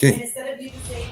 Okay. Instead of you just saying,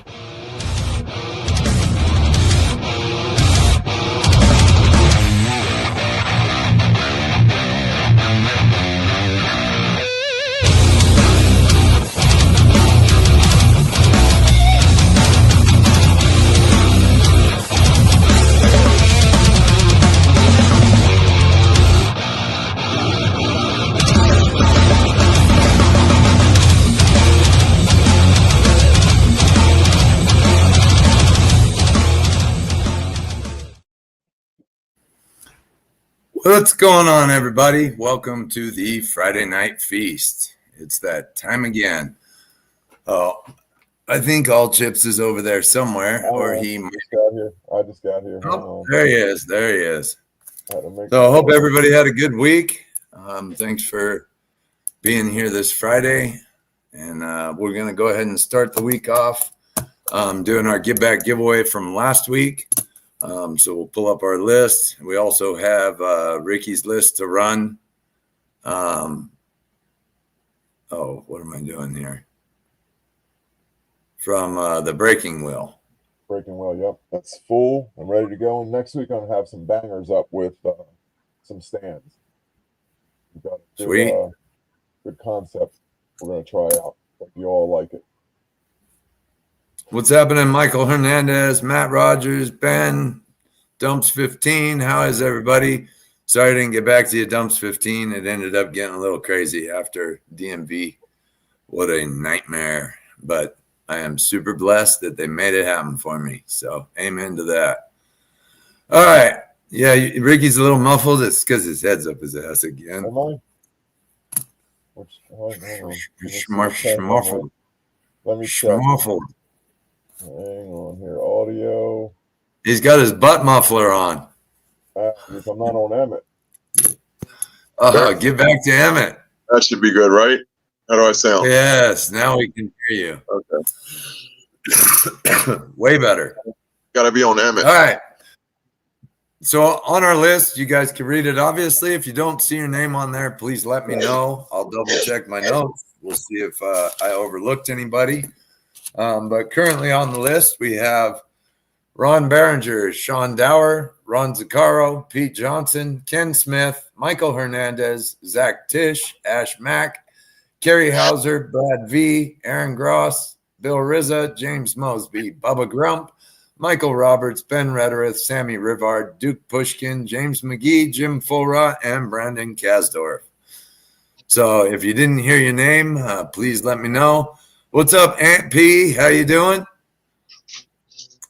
What's going on, everybody? Welcome to the Friday Night Feast. It's that time again. Oh, I think All Chips is over there somewhere, or he might. I just got here. Oh, there he is. There he is. Had to make So I hope everybody had a good week. Thanks for being here this Friday. And we're going to go ahead and start the week off doing our Give Back giveaway from last week. So we'll pull up our list. We also have Ricky's list to run. What am I doing here? From the breaking wheel. Breaking wheel, yep. That's full. I'm ready to go. And next week I'm going to have some bangers up with some stands. We've got a good, Sweet. Good concept we're going to try out. Hope you all like it. What's happening, Michael Hernandez, Matt Rogers, Ben, Dumps 15? How is everybody? Sorry I didn't get back to you, Dumps 15. It ended up getting a little crazy after DMV. What a nightmare. But I am super blessed that they made it happen for me. So amen to that. All right. Yeah, Ricky's a little muffled. It's because his head's up his ass again. Am I? Muffled. Let me check. Muffled. Hang on here. Audio. He's got his butt muffler on. If I'm not on Emmett. Get back to Emmett. That should be good, right? How do I sound? Yes, now we can hear you. Okay. Way better. Got to be on Emmett. All right. So on our list, you guys can read it. Obviously, if you don't see your name on there, please let me know. I'll double check my notes. We'll see if I overlooked anybody. But currently on the list, we have Ron Behringer, Sean Dower, Ron Zaccaro, Pete Johnson, Ken Smith, Michael Hernandez, Zach Tisch, Ash Mack, Kerry Hauser, Brad V, Aaron Gross, Bill Rizza, James Mosby, Bubba Grump, Michael Roberts, Ben Redderith, Sammy Rivard, Duke Pushkin, James McGee, Jim Fulra, and Brandon Kasdorf. So if you didn't hear your name, please let me know. What's up, Aunt P? How you doing?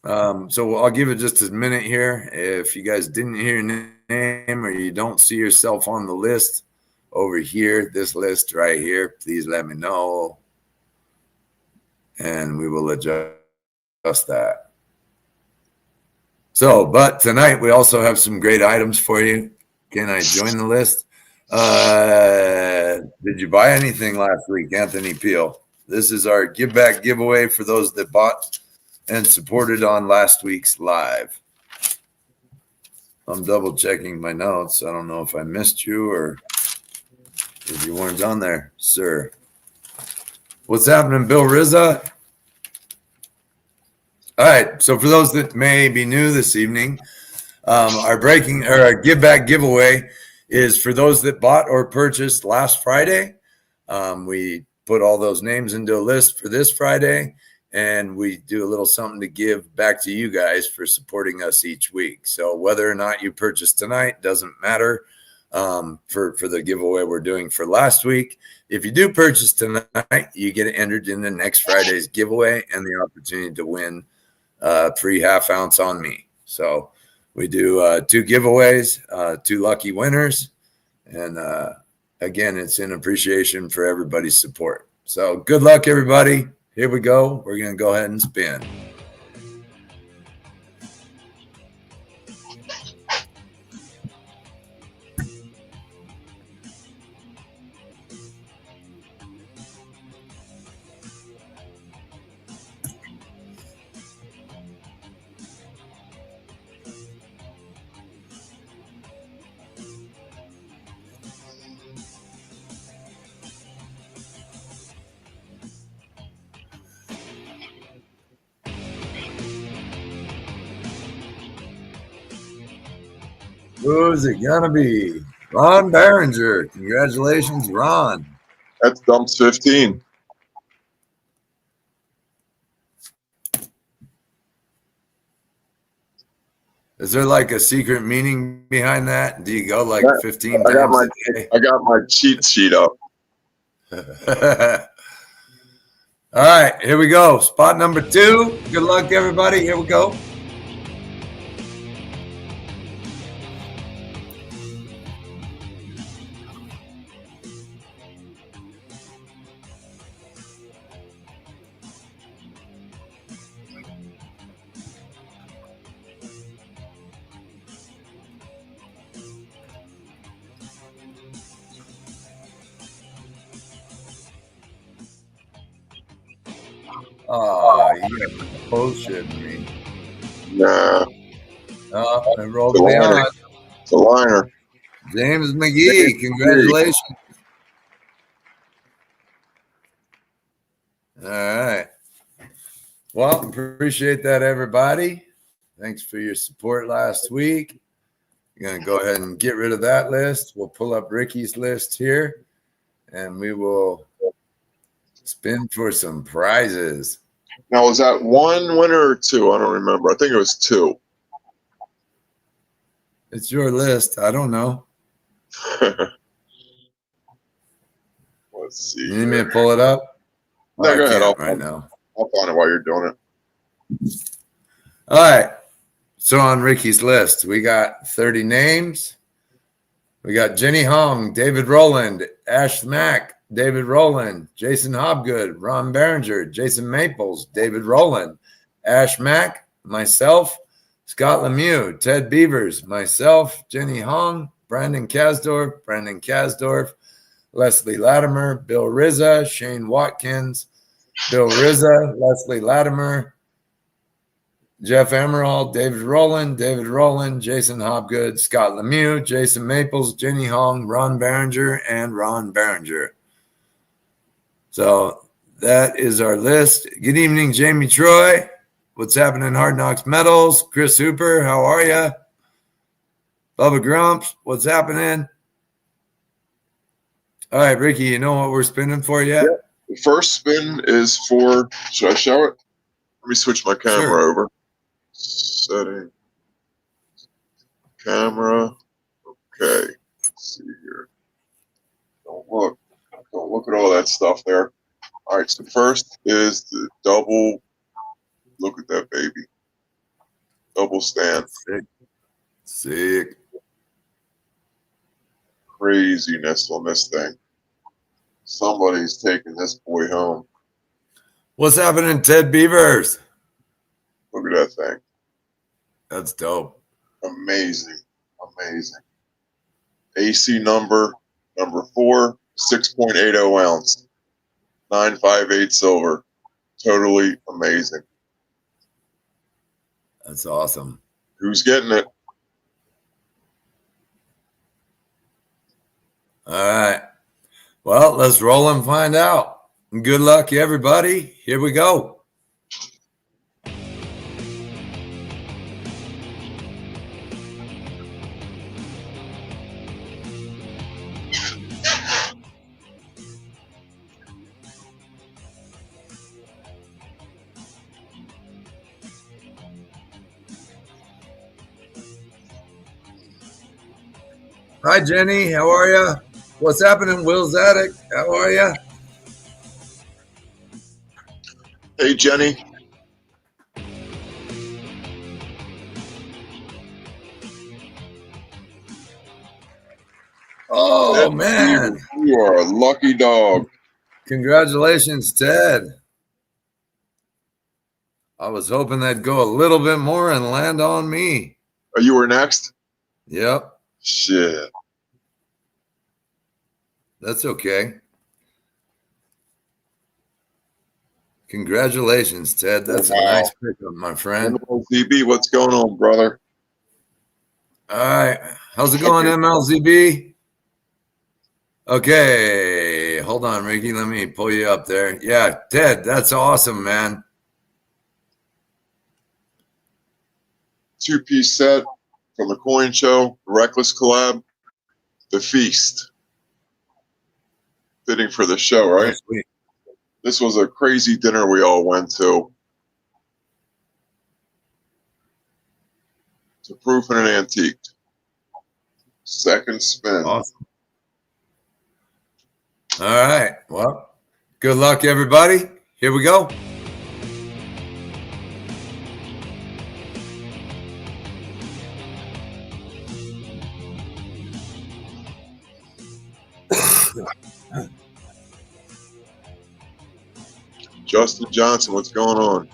So I'll give it just a minute here. If you guys didn't hear your name or you don't see yourself on the list over here, this list right here, please let me know. And we will adjust that. So, but tonight we also have some great items for you. Can I join the list? Did you buy anything last week, Anthony Peel? This is our Give Back giveaway for those that bought and supported on last week's live. I'm double checking my notes. I don't know if I missed you or if you weren't on there, sir. What's happening, Bill Rizza? All right, so for those that may be new this evening, our Give Back giveaway is for those that bought or purchased last Friday. We put all those names into a list for this Friday, and we do a little something to give back to you guys for supporting us each week. So whether or not you purchased tonight doesn't matter for the giveaway we're doing for last week. If you do purchase tonight, you get entered in the next Friday's giveaway and the opportunity to win free half ounce on me. So we do 2 giveaways, 2 lucky winners. And again, it's in appreciation for everybody's support. So good luck, everybody. Here we go. We're going to go ahead and spin. Who is it gonna be? Ron Barringer. Congratulations, Ron. That's dumps 15. Is there like a secret meaning behind that? Do you go like Yeah, 15 I got times my a day? I got my cheat sheet up. All right, here we go. Spot number 2. Good luck, everybody. Here we go. Oh, you got bullshitting me. Nah, Oh, I rolled it's a liner. beyond. It's a liner. James McGee, congratulations. All right. Well, appreciate that, everybody. Thanks for your support last week. You're going to go ahead and get rid of that list. We'll pull up Ricky's list here, and we will spin for some prizes. Now, was that one winner or two? I don't remember. I think it was 2. It's your list. I don't know. Let's see. You need me to pull it up? No, I go ahead. can't right now. I'll find it while you're doing it. All right. So on Ricky's list, we got 30 names. We got Jenny Hong, David Rowland, Ash Mack, David Rowland, Jason Hobgood, Ron Berenger, Jason Maples, David Rowland, Ash Mack, myself, Scott Lemieux, Ted Beavers, myself, Jenny Hong, Brandon Kasdorf, Leslie Latimer, Bill Rizza, Shane Watkins, Bill Rizza, Leslie Latimer, Jeff Emerald, David Rowland, Jason Hobgood, Scott Lemieux, Jason Maples, Jenny Hong, Ron Berenger, and Ron Berenger. So that is our list. Good evening, Jamie Troy. What's happening, Hard Knocks Metals? Chris Hooper, how are you? Bubba Grumps, what's happening? All right, Ricky, you know what we're spinning for yet? Yeah. The first spin is for, should I show it? Let me switch my camera over. Setting. Camera. Okay. Let's see here. Don't look at all that stuff there. All right, so first is the double. Look at that baby. Double stand. Sick. Craziness on this thing. Somebody's taking this boy home. What's happening, Ted Beavers? Look at that thing. That's dope. Amazing. AC number 4, 6.80 ounce, 958 silver. Totally amazing. That's awesome. Who's getting it? All right. Well, let's roll and find out. Good luck, everybody. Here we go. Hi, Jenny. How are you? What's happening, Will Zadek? How are you? Hey, Jenny. Oh, man. You are a lucky dog. Congratulations, Ted. I was hoping they'd go a little bit more and land on me. Oh, you were next? Yep. Shit. That's okay. Congratulations, Ted. That's a nice pickup, my friend. MLZB, what's going on, brother? All right. How's it going, MLZB? Okay. Hold on, Ricky. Let me pull you up there. Yeah, Ted, that's awesome, man. 2-piece set, from the coin show, the Reckless collab, the Feast. Fitting for the show, right? Oh, sweet. This was a crazy dinner we all went to. It's a proof and an antique. Second spin. Awesome. All right. Well, good luck, everybody. Here we go. Justin Johnson, what's going on?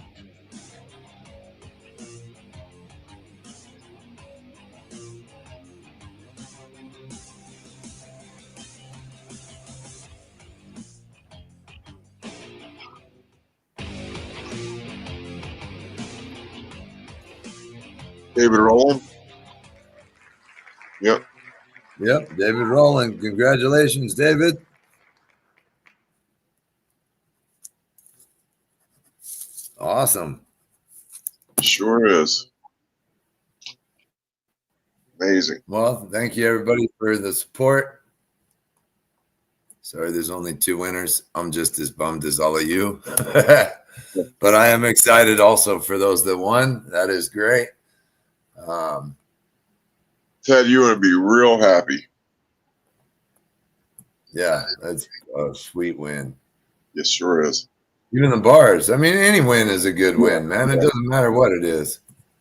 David Rowland? Yep. Yep, David Rowland. Congratulations, David. Awesome. Sure is. Amazing. Well, thank you, everybody, for the support. Sorry, there's only 2 winners. I'm just as bummed as all of you. But I am excited also for those that won. That is great. Ted, you're going to be real happy. Yeah, that's a sweet win. Yes, sure is. Even the bars. I mean, any win is a good win, man. It doesn't matter what it is.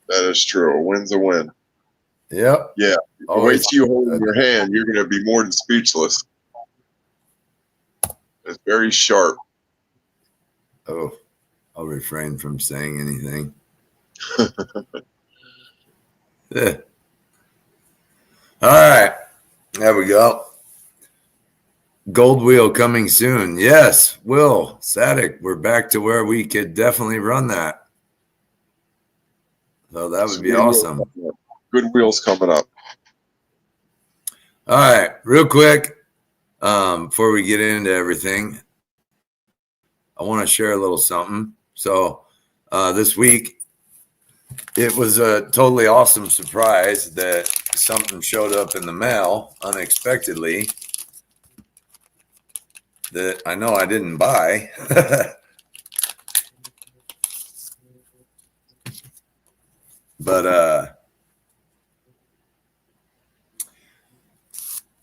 That is true. A win's a win. Yep. Yeah. Always. Wait till you hold it in your hand. You're going to be more than speechless. It's very sharp. Oh, I'll refrain from saying anything. Yeah. All right. There we go. Gold wheel coming soon. Yes, Will Sadik, we're back to where we could definitely run that. So that would be awesome. Good wheels coming up. All right, real quick, before we get into everything, I want to share a little something. So this week, it was a totally awesome surprise that something showed up in the mail unexpectedly that I know I didn't buy. But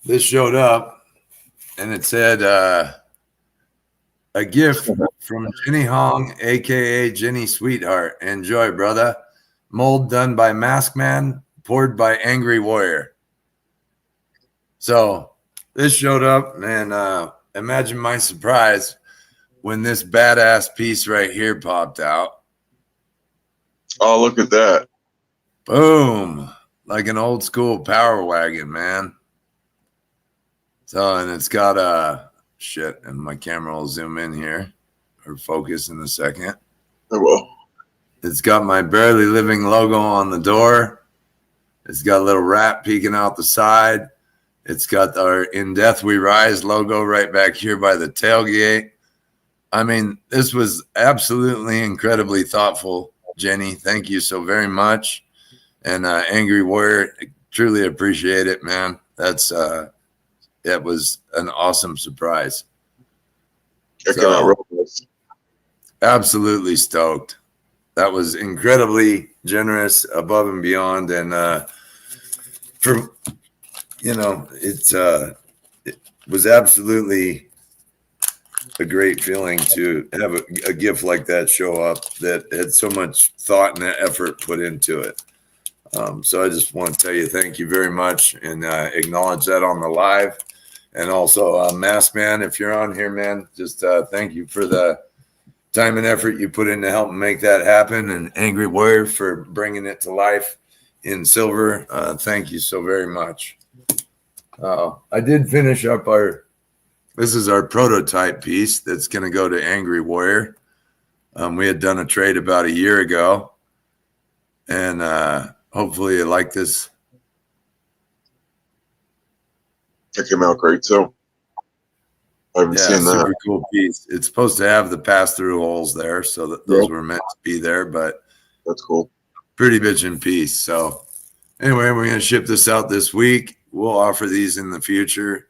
this showed up and it said a gift from Jenny Hong, aka Jenny Sweetheart. Enjoy, brother. Mold done by Mask Man, poured by Angry Warrior. So this showed up, and imagine my surprise when this badass piece right here popped out. Oh, look at that. Boom. Like an old school power wagon, man. So, and it's got shit, and my camera will zoom in here or focus in a second. Oh, well. It's got my Barely Living logo on the door. It's got a little rat peeking out the side. It's got our In Death We Rise logo right back here by the tailgate. I mean, this was absolutely incredibly thoughtful, Jenny. Thank you so very much. And Angry Warrior, truly appreciate it, man. That was an awesome surprise. Absolutely stoked. That was incredibly generous, above and beyond, and for it was absolutely a great feeling to have a gift like that show up that had so much thought and effort put into it. So I just want to tell you thank you very much and acknowledge that on the live. And also, Mask Man, if you're on here, man, just thank you for the time and effort you put in to help make that happen. And Angry Warrior for bringing it to life in silver. Thank you so very much. I did finish up this is our prototype piece that's going to go to Angry Warrior. We had done a trade about a year ago. And hopefully you like this. It came out great too. I haven't seen that. Super cool piece. It's supposed to have the pass-through holes there, so that those were meant to be there, but that's cool. Pretty bitchin' piece. So Anyway, we're going to ship this out this week. We'll offer these in the future.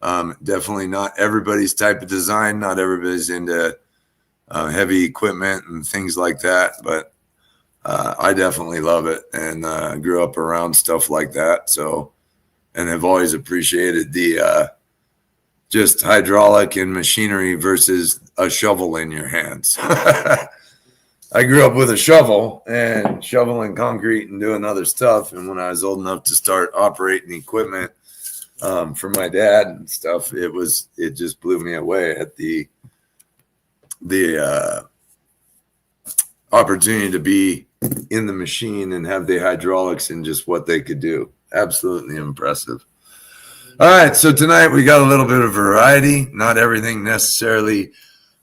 Definitely not everybody's type of design. Not everybody's into heavy equipment and things like that. But I definitely love it, and grew up around stuff like that. So, and have always appreciated the just hydraulic and machinery versus a shovel in your hands. I grew up with a shovel and shoveling concrete and doing other stuff. And when I was old enough to start operating equipment for my dad and stuff, it just blew me away at the opportunity to be in the machine and have the hydraulics and just what they could do. Absolutely impressive. All right, so tonight we got a little bit of variety. Not everything necessarily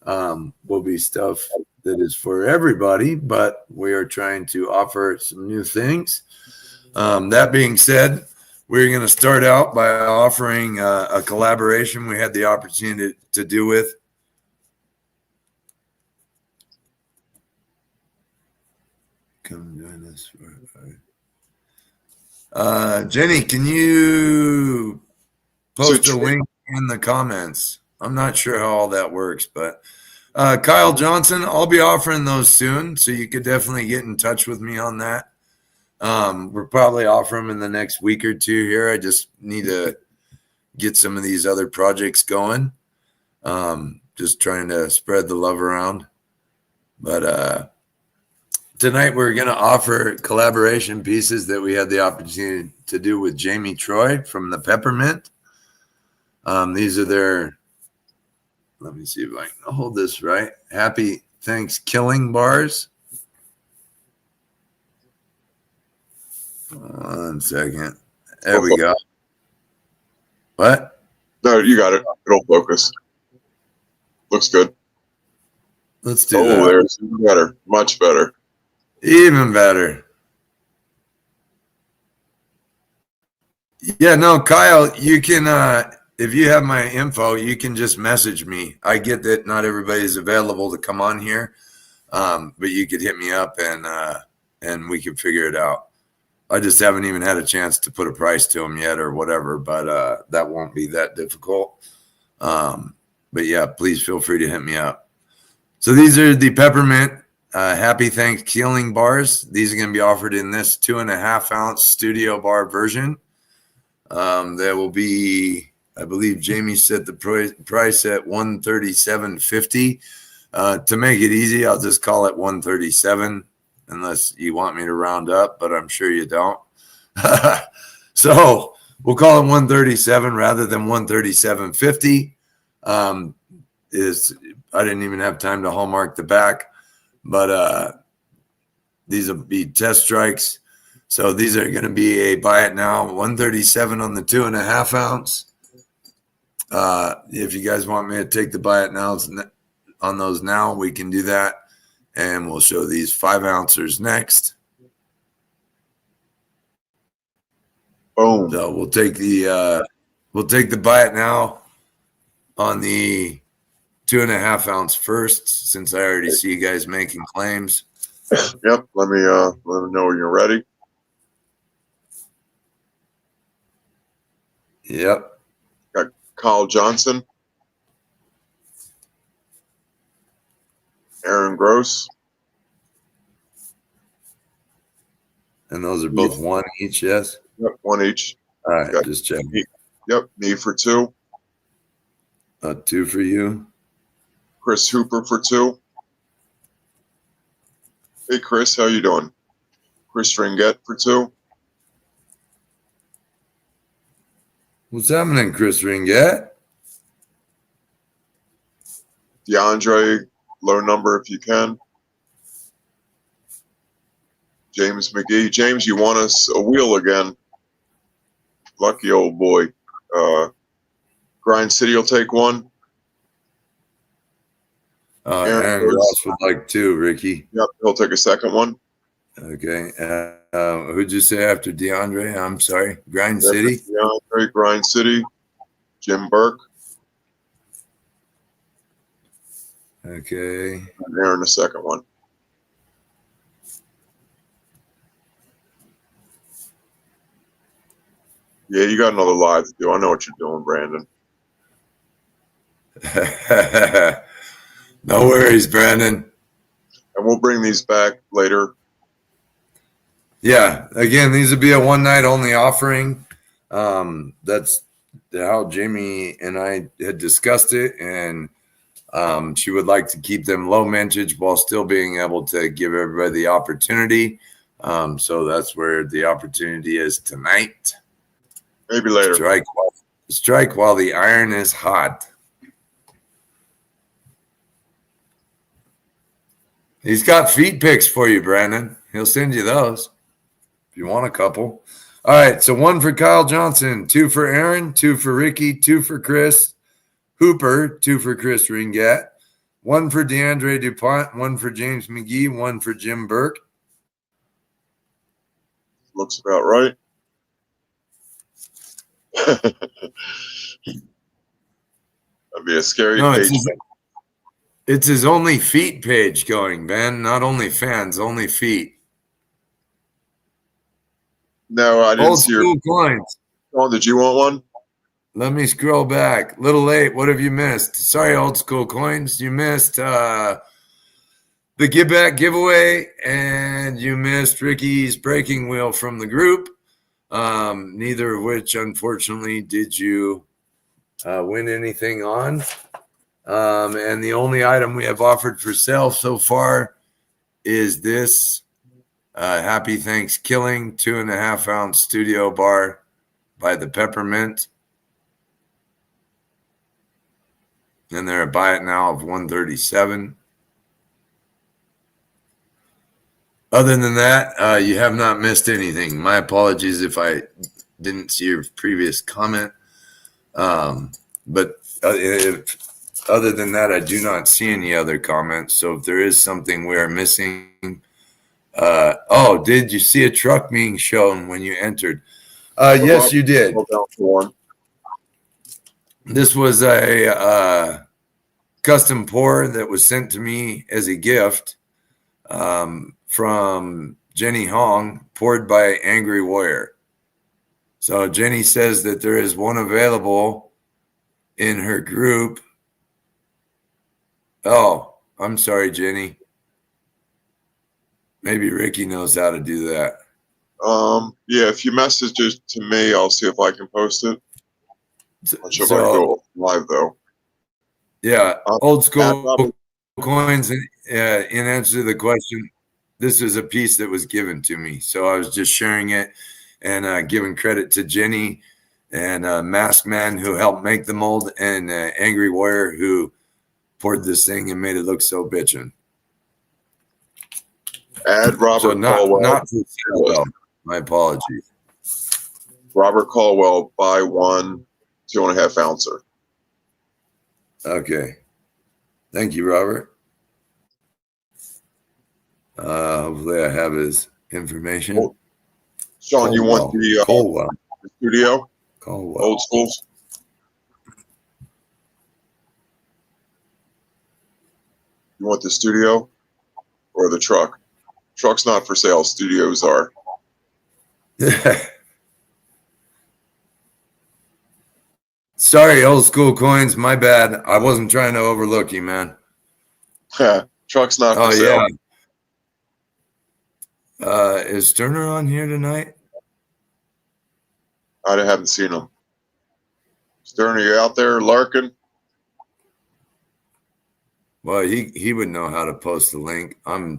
will be stuff that is for everybody, but we are trying to offer some new things. That being said, we're going to start out by offering a collaboration we had the opportunity to do with come join us. Jenny, can you post a link in the comments? I'm not sure how all that works, but Kyle Johnson, I'll be offering those soon, so you could definitely get in touch with me on that. We'll probably offer them in the next week or two here. I just need to get some of these other projects going. Just trying to spread the love around. But tonight we're going to offer collaboration pieces that we had the opportunity to do with Jamie Troy from the Peppermint. These are their, let me see if I can hold this right. Happy Thanksgiving bars. One second. There we go. What? No, you got it. It'll focus. Looks good. Let's do that. Oh, there's even better. Much better. Even better. Yeah, no, Kyle, you can, if you have my info, you can just message me. I get that not everybody's available to come on here, but you could hit me up and we can figure it out. I just haven't even had a chance to put a price to them yet or whatever, but that won't be that difficult. But yeah, please feel free to hit me up. So these are the Peppermint Happy Thanksgiving bars. These are going to be offered in this 2.5 ounce studio bar version. There will be, I believe Jamie set the price at $137.50. To make it easy, I'll just call it $137, unless you want me to round up, but I'm sure you don't. So we'll call it $137 rather than $137.50. I didn't even have time to hallmark the back, but these will be test strikes. So these are going to be a buy it now, $137 on the 2.5 ounce. If you guys want me to take the buy it now on those now, we can do that. And we'll show these 5 ounces next. Boom. So we'll take the buy it now on the 2.5 ounce first, since I already see you guys making claims. Yep. Let me know when you're ready. Yep. Got Kyle Johnson, Aaron Gross. And those are both one each, yes? Yep, one each. All right, just checking. Yep, me for 2. 2 for you. Chris Hooper for 2. Hey, Chris, how you doing? Chris Ringette for 2. What's happening, Chris Ringette? DeAndre, low number if you can. James McGee. James, you want us a wheel again? Lucky old boy. Grind City will take 1. Aaron Ross would like 2, Ricky. Yep, he'll take a second one. Okay. Who'd you say after DeAndre? I'm sorry. Grind City? DeAndre, Grind City. Jim Burke. Okay. And Aaron, the second one. Yeah, you got another live to do. I know what you're doing, Brandon. No worries, Brandon. And we'll bring these back later. Yeah, again, these would be a one night only offering. That's how Jamie and I had discussed it, and she would like to keep them low mintage while still being able to give everybody the opportunity. So that's where the opportunity is tonight. Maybe later. Strike while the iron is hot. He's got feed pics for you, Brandon. He'll send you those if you want a couple. All right, so 1 for Kyle Johnson, 2 for Aaron, 2 for Ricky, 2 for Chris Hooper, 2 for Chris Ringat, 1 for DeAndre DuPont, 1 for James McGee, 1 for Jim Burke. Looks about right. That'd be a scary page. It's his only feet page going, Ben. Not only fans, only feet. No, I didn't Old see school your coins. Oh, did you want one? Let me scroll back. Little late. What have you missed? Sorry, old school coins. You missed the give back giveaway, and you missed Ricky's breaking wheel from the group. Neither of which, unfortunately, did you win anything on. And the only item we have offered for sale so far is this Happy Thanksgiving 2.5 ounce studio bar by the Peppermint. And they're a buy it now of $137. Other than that, you have not missed anything. My apologies if I didn't see your previous comment. But other than that, I do not see any other comments. So if there is something we are missing, did you see a truck being shown when you entered? Yes, you did. This was a custom pour that was sent to me as a gift from Jenny Hong, poured by Angry Warrior. So Jenny says that there is one available in her group. Oh, I'm sorry, Jenny. Maybe Ricky knows how to do that. Yeah, if you message it to me, I'll see if I can post it. I'm sure if I can go live though. Yeah, old school coins. In answer to the question, this is a piece that was given to me, so I was just sharing it and giving credit to Jenny and Mask Man who helped make the mold, and Angry Warrior who poured this thing and made it look so bitchin'. Add Robert Caldwell. Not for sale. My apologies. Robert Caldwell, buy 1 2.5 ouncer. Okay. Thank you, Robert. Hopefully I have his information. Oh, Sean, you want the studio? Caldwell. Old schools? You want the studio or the truck? Truck's not for sale. Studios are. Sorry, old school coins. My bad. I wasn't trying to overlook you, man. Truck's not for sale. Yeah. Is Turner on here tonight? I haven't seen him. Sterner, you out there, Larkin? Well, he would know how to post the link. Well,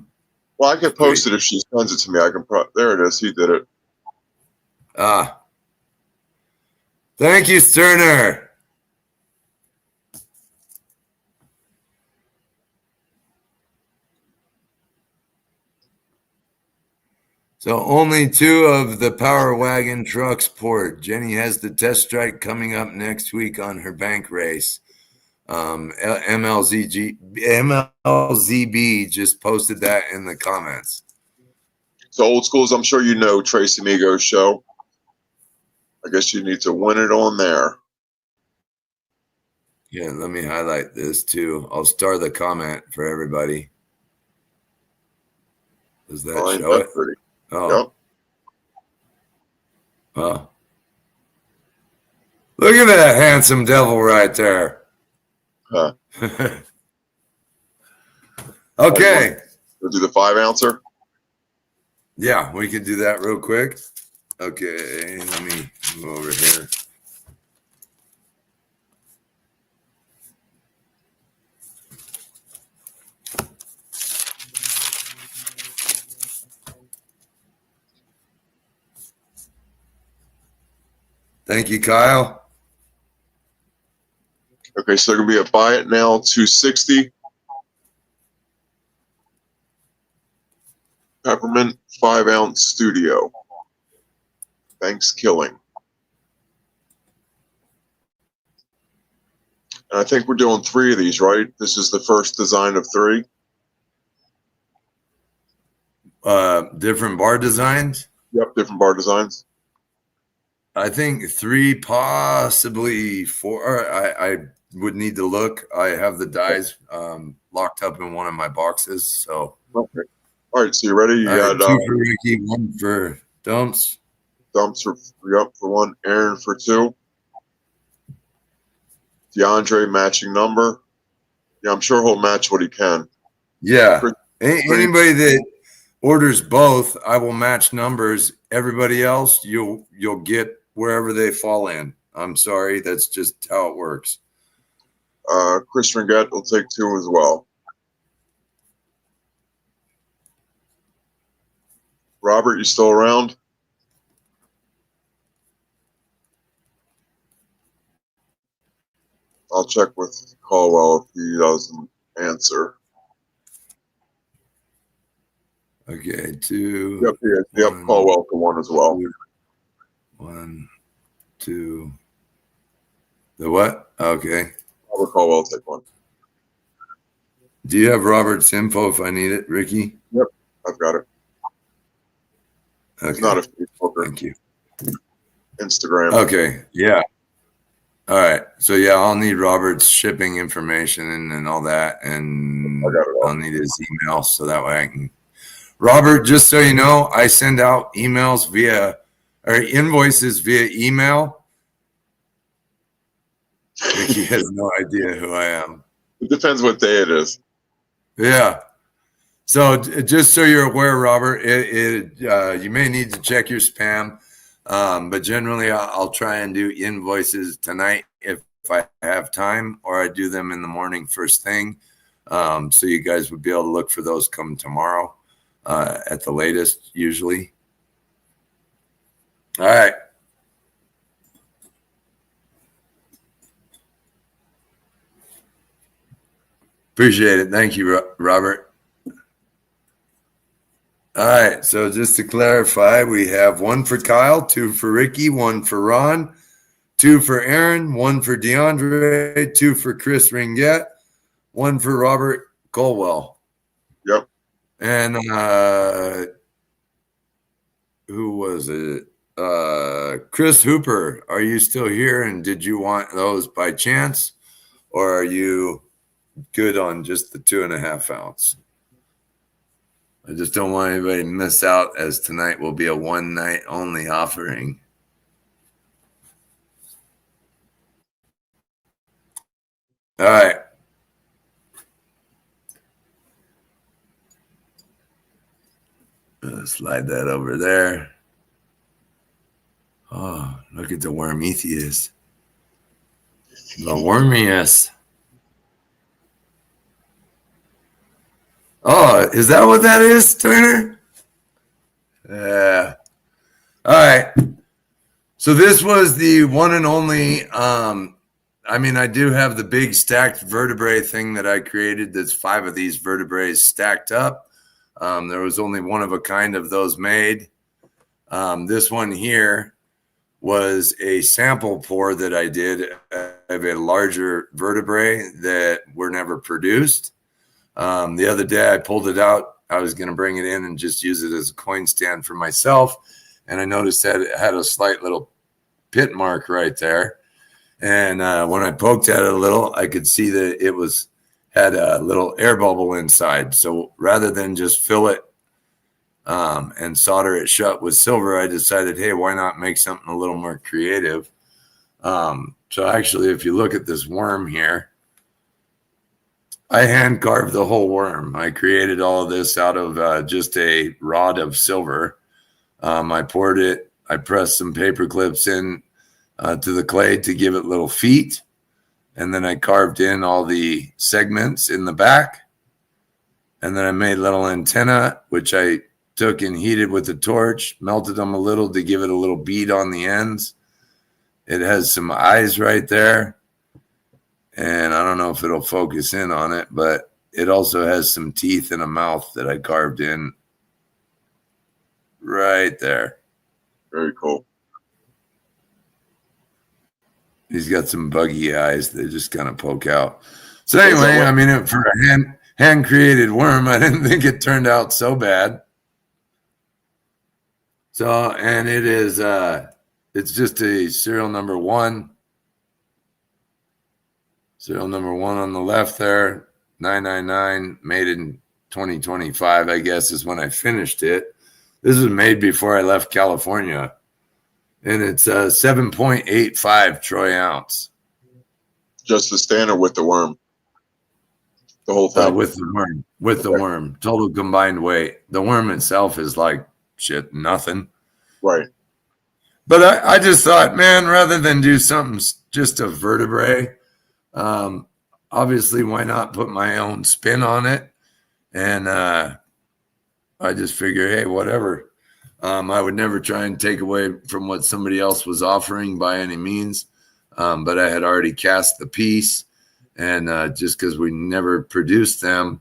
I can post it if she sends it to me. I can. There it is. He did it. Thank you, Sterner. So only 2 of the Power Wagon trucks poured. Jenny has the test strike coming up next week on her bank race. MLZB just posted that in the comments. So old schools, I'm sure you know Trace Amigo's show. I guess you need to win it on there. Yeah, let me highlight this too. I'll star the comment for everybody. Does that show it? Pretty. Oh. Yep. Oh. Look at that handsome devil right there. Huh. Okay. We'll do the 5-ouncer. Yeah, we can do that real quick. Okay, let me move over here. Thank you, Kyle. Okay, so they're gonna be a buy it now 260. Peppermint 5-ounce studio. Thanks killing. And I think we're doing 3 of these, right? This is the first design of 3. Different bar designs. Yep, different bar designs. I think 3, possibly 4. I would need to look. I have the dies locked up in one of my boxes. So Okay. All right, so you ready? You got 2 for Ricky, 1 for Dumps. Dumps for 1, Aaron for 2. DeAndre matching number. Yeah, I'm sure he'll match what he can. Yeah. Anybody that orders both, I will match numbers. Everybody else, you'll get wherever they fall in. I'm sorry, that's just how it works. Chris Ringette will take 2 as well. Robert, you still around? I'll check with Caldwell if he doesn't answer. Okay, 2. Yep, he is. Yep, Caldwell for 1 as well. 1, 2. The what? Okay. Robert Caldwell will take 1. Do you have Robert's info if I need it, Ricky? Yep, I've got it. Okay. He's not a Facebooker. Thank you. Instagram. Okay. Yeah. All right. So yeah, I'll need Robert's shipping information and all that, and I got it all. I'll need his email so that way I can. Robert, just so you know, I send out emails invoices via email. Ricky has no idea who I am. It depends what day it is. Yeah. So just so you're aware, Robert, you may need to check your spam, but generally I'll try and do invoices tonight if I have time, or I do them in the morning first thing. So you guys would be able to look for those come tomorrow at the latest, usually. All right. Appreciate it. Thank you, Robert. All right. So just to clarify, we have 1 for Kyle, 2 for Ricky, 1 for Ron, 2 for Aaron, 1 for DeAndre, 2 for Chris Ringette, 1 for Robert Colwell. Yep. And who was it? Chris Hooper, are you still here? And did you want those by chance, or are you good on just the 2.5 ounce? I just don't want anybody to miss out, as tonight will be a 1 night only offering. All right. Slide that over there. Oh, look at the Wormetheus. The Wormiest. Oh, is that what that is, Turner? Yeah. All right. So this was the one and only, I do have the big stacked vertebrae thing that I created. That's 5 of these vertebrae stacked up. There was only one of a kind of those made. This one here was a sample pour that I did of a larger vertebrae that were never produced. The other day I pulled it out. I was going to bring it in and just use it as a coin stand for myself. And I noticed that it had a slight little pit mark right there. And when I poked at it a little, I could see that it had a little air bubble inside. So rather than just fill it and solder it shut with silver, I decided, hey, why not make something a little more creative? So actually, if you look at this worm here, I hand carved the whole worm. I created all of this out of just a rod of silver. I poured it. I pressed some paper clips in to the clay to give it little feet. And then I carved in all the segments in the back. And then I made little antenna, which I took and heated with a torch, melted them a little to give it a little bead on the ends. It has some eyes right there. And I don't know if it'll focus in on it, but it also has some teeth and a mouth that I carved in right there. Very cool. He's got some buggy eyes that just kind of poke out. So anyway, I mean, for a hand-created worm, I didn't think it turned out so bad. So, and it is, it's just a serial number 1. Serial number 1 on the left there, 999, made in 2025, I guess, is when I finished it. This was made before I left California. And it's 7.85 troy ounce. Just the standard with the worm. The whole thing. With the worm. With the worm. Total combined weight. The worm itself is like shit, nothing. Right. But I just thought, man, rather than do something just a vertebrae, obviously, why not put my own spin on it? And I just figure, hey, whatever. I would never try and take away from what somebody else was offering by any means. But I had already cast the piece. And just because we never produced them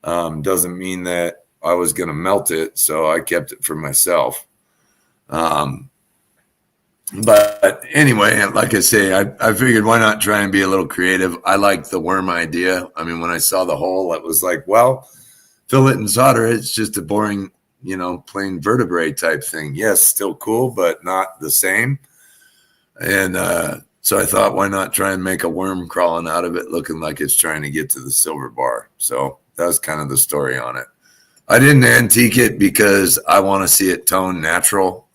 doesn't mean that I was going to melt it. So I kept it for myself. But anyway, like I say, I figured why not try and be a little creative. I liked the worm idea. I mean, when I saw the hole, it was like, well, fill it and solder it. It's just a boring, plain vertebrae type thing. Yes, still cool, but not the same. And so I thought, why not try and make a worm crawling out of it looking like it's trying to get to the silver bar? So that was kind of the story on it. I didn't antique it because I want to see it toned natural.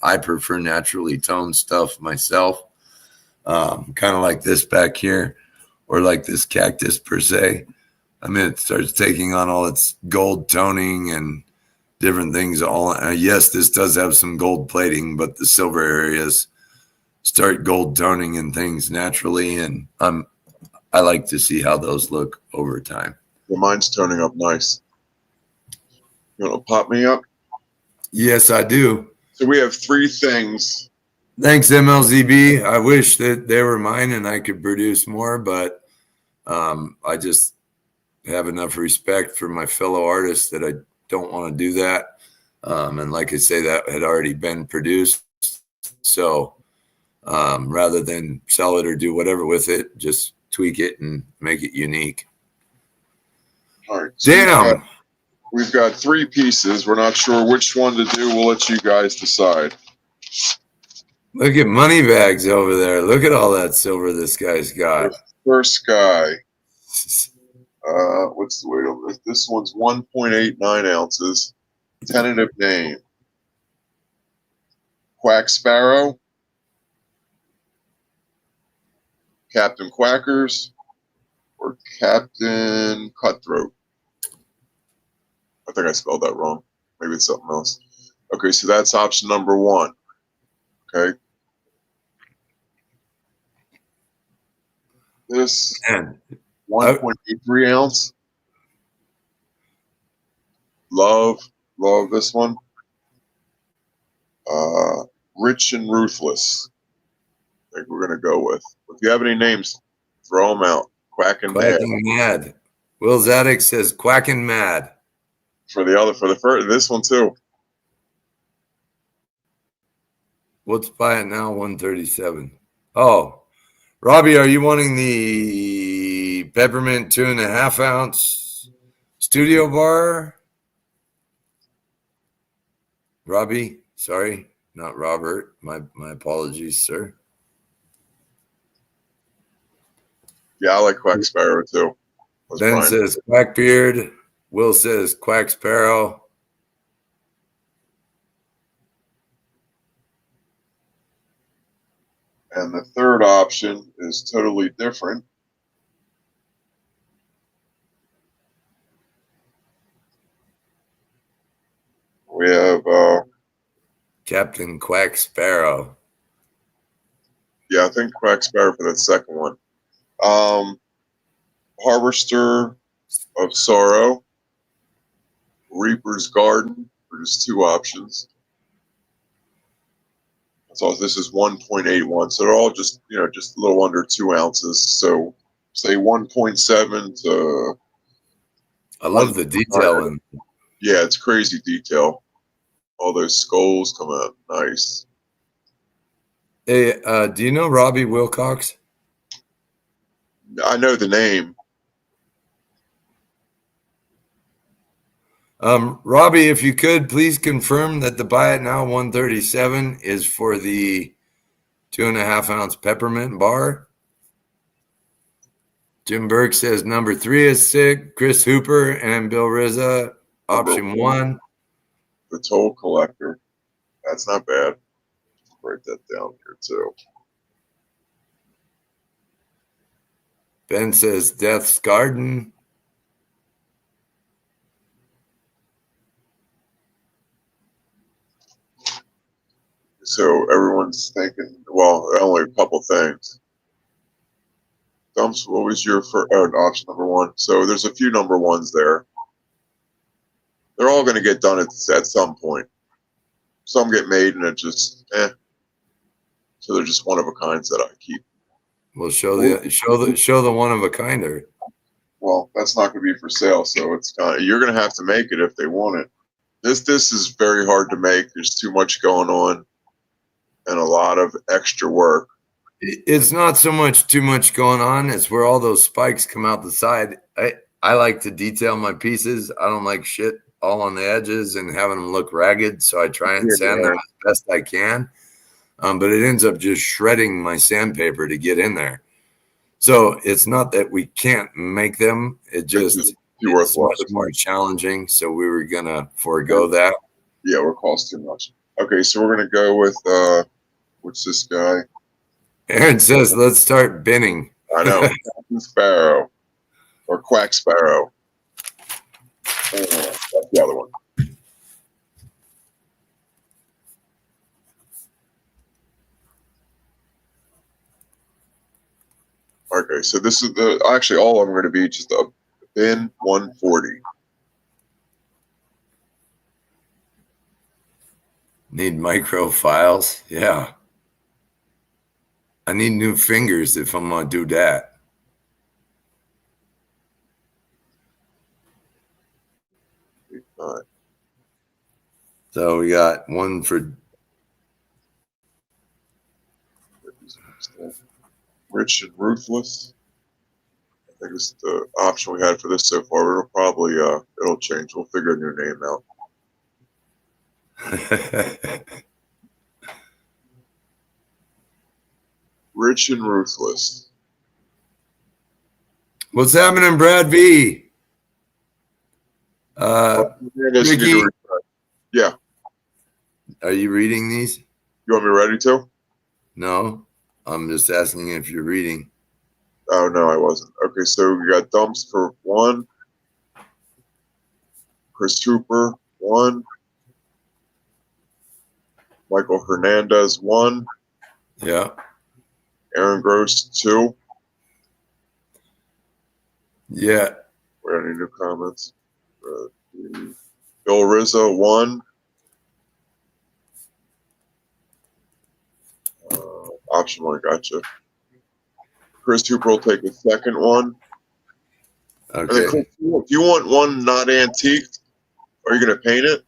I prefer naturally toned stuff myself, kind of like this back here or like this cactus per se. I mean, it starts taking on all its gold toning and different things. Yes, this does have some gold plating, but the silver areas start gold toning and things naturally. And I like to see how those look over time. Your mine's turning up nice. You want to pop me up? Yes, I do. So we have 3 things. Thanks, MLZB. I wish that they were mine and I could produce more, but I just have enough respect for my fellow artists that I don't want to do that. And like I say, that had already been produced. So rather than sell it or do whatever with it, just tweak it and make it unique. All right. So Damn. We've got 3 pieces. We're not sure which one to do. We'll let you guys decide. Look at money bags over there. Look at all that silver this guy's got. First guy. What's the weight on this? This one's 1.89 ounces. Tentative name. Quack Sparrow. Captain Quackers. Or Captain Cutthroat. I think I spelled that wrong. Maybe it's something else. Okay, so that's option number 1. Okay. This 1.83 ounce. Love this one. Rich and Ruthless. I think we're gonna go with. If you have any names, throw them out. Quacking Mad. Will Zadok says quacking mad. For the first, this one too. Let's buy it now, 137. Oh, Robbie, are you wanting the peppermint 2.5 ounce studio bar? Robbie, sorry, not Robert. My apologies, sir. Yeah, I like Quack Sparrow too. Ben says Quackbeard. Will says Quack Sparrow. And the third option is totally different. We have, Captain Quack Sparrow. yeah, I think Crack Sparrow for that second one. Harvester of Sorrow, Reaper's Garden, for just 2 options. So this is 1.81. So they're all just, just a little under 2 ounces. So say 1.7 to. I love the detail in. Yeah, it's crazy detail. All those skulls come out nice. Hey, do you know Robbie Wilcox? I know the name. Robbie, if you could please confirm that the Buy It Now 137 is for the 2.5 ounce peppermint bar. Jim Burke says number 3 is sick. Chris Hooper and Bill Rizza, option 1. The Toll Collector. That's not bad. Write that down here too. Ben says Death's Garden. So everyone's thinking, well, only a couple things. Dumps, what was your option number 1? So there's a few number 1s there. They're all going to get done at some point. Some get made and it just, So they're just one of a kinds that I keep. We'll show the one of a kinder. Well, that's not going to be for sale, so it's you're going to have to make it if they want it. This is very hard to make. There's too much going on and a lot of extra work. It's not so much too much going on. It's where all those spikes come out the side. I like to detail my pieces. I don't like shit all on the edges and having them look ragged, so I try and sand them as best I can. But it ends up just shredding my sandpaper to get in there. So it's not that we can't make them. It's much more challenging. So we were going to forego that. Yeah, it costs too much. Okay, so we're going to go with, what's this guy? Aaron says, let's start binning. I know. Sparrow. Or Quack Sparrow. That's the other one. Okay, so this is actually all I'm going to be just a bin 140. Need micro files? Yeah. I need new fingers if I'm going to do that. All right. So we got one for Rich and Ruthless. I think it's the option we had for this so far. It'll probably it'll change. We'll figure a new name out. Rich and Ruthless. What's happening, Brad V? Ricky, yeah. Are you reading these? You want me ready to? No, I'm just asking if you're reading. Oh, no, I wasn't. Okay, so we got Dumps for 1. Chris Hooper, 1. Michael Hernandez, 1. Yeah. Aaron Gross, 2. Yeah. Were any new comments? Bill Rizzo, 1. Option 1, gotcha. Chris Hooper will take the second one. Okay. Chris, if you want one not antique, are you going to paint it?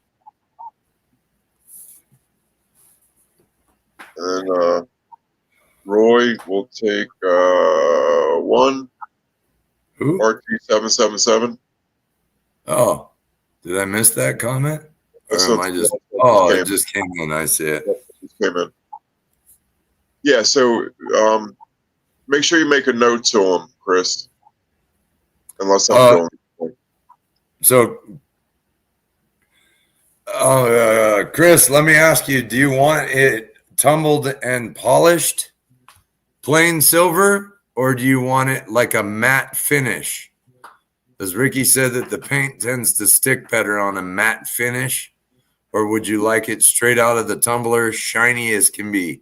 And then Roy will take 1. Who? RT777. Oh, did I miss that comment? Or am I just? Oh, it just came in. I see it. It just came in. Yeah. So make sure you make a note to him, Chris. Unless I'm going. So, Chris, let me ask you: do you want it tumbled and polished, plain silver, or do you want it like a matte finish? As Ricky said that the paint tends to stick better on a matte finish, or would you like it straight out of the tumbler, shiny as can be?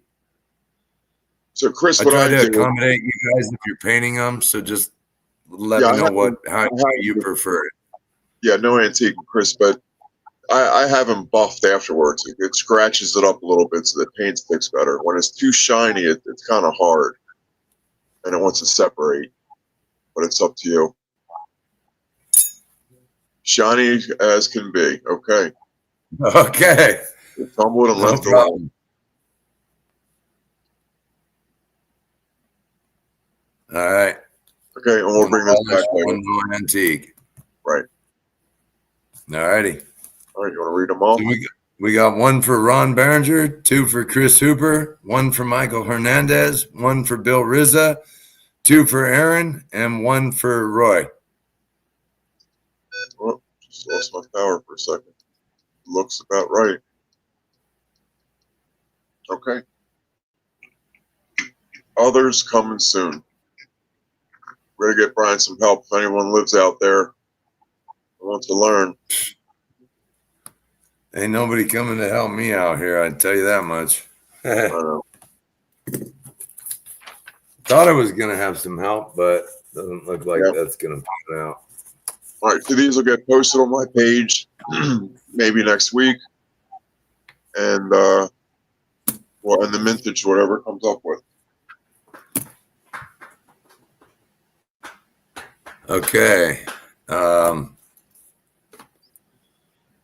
So Chris, I what try I to do, accommodate you guys if you're painting them, so just let yeah, me know how you have- prefer it. yeah, no antique, Chris, but I have them buffed afterwards. It scratches it up a little bit so the paint sticks better. When it's too shiny, it's kind of hard, and it wants to separate. But it's up to you. Shiny as can be. Okay, Okay, you tumble it and no left it alone. problem. All right. Okay, and we'll bring this back later. One more antique. Right. All righty. All right, you want to read them all? So we got one for Ron Berenger, two for Chris Hooper, one for Michael Hernandez, one for Bill Rizza, two for Aaron, and one for Roy. Oh, just lost my power for a second. Looks about right. Okay. Others coming soon. We're gonna get Brian some help if anyone lives out there and wants to learn. Ain't nobody coming to help me out here, I tell you that much. I don't know. Thought I was gonna have some help, but doesn't look like Yep. that's gonna pan out. All right, so these will get posted on my page maybe next week, and well, and the mintage, whatever it comes up with. Okay.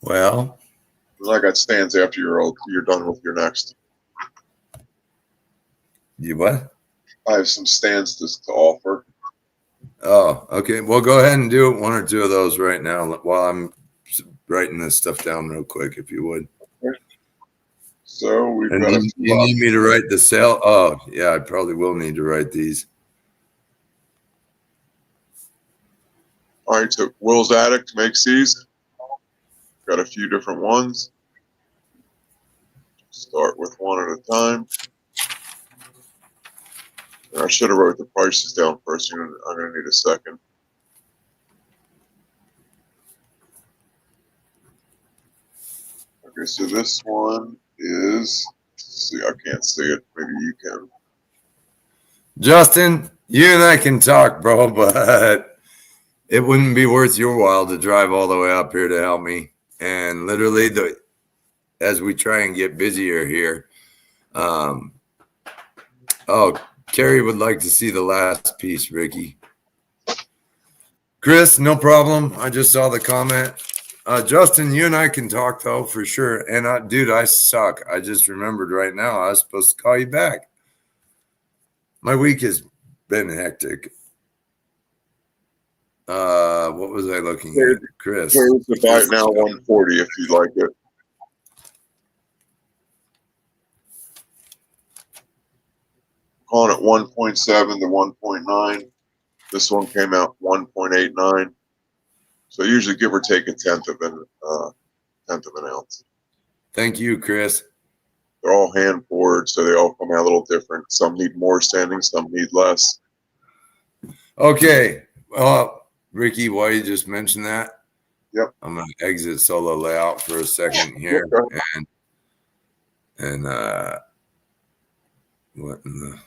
Well, And I got stands after you're done with your next. you what? I have some stands to offer. Oh, okay. Well, go ahead and do one or two of those right now while I'm writing this stuff down real quick, if you would. So we've And got you, a few you need me to write the sale? Oh, yeah, I probably will need to write these. All right, so Will's Attic makes these. Got a few different ones. Start with one at a time. And I should have wrote the prices down first. I'm gonna need a second. Okay, so this one is. Let's see, I can't see it. Maybe you can. Justin, you and I can talk, bro, but it wouldn't be worth your while to drive all the way up here to help me. And literally, as we try and get busier here, oh, Carrie would like to see the last piece, Ricky. Chris, no problem. I just saw the comment. Justin, you and I can talk though for sure. And dude, I suck. I just remembered right now I was supposed to call you back. My week has been hectic. What was I looking at, Chris? Here's the buy it now 140 if you'd like it. Calling it 1.7 to 1.9. This one came out 1.89. So usually give or take a tenth of an ounce. Thank you, Chris. They're all hand poured, so they all come out a little different. Some need more sanding, some need less. Okay. Ricky, why you just mentioned that? Yep. I'm gonna exit solo layout for a second here, Okay. and what in the?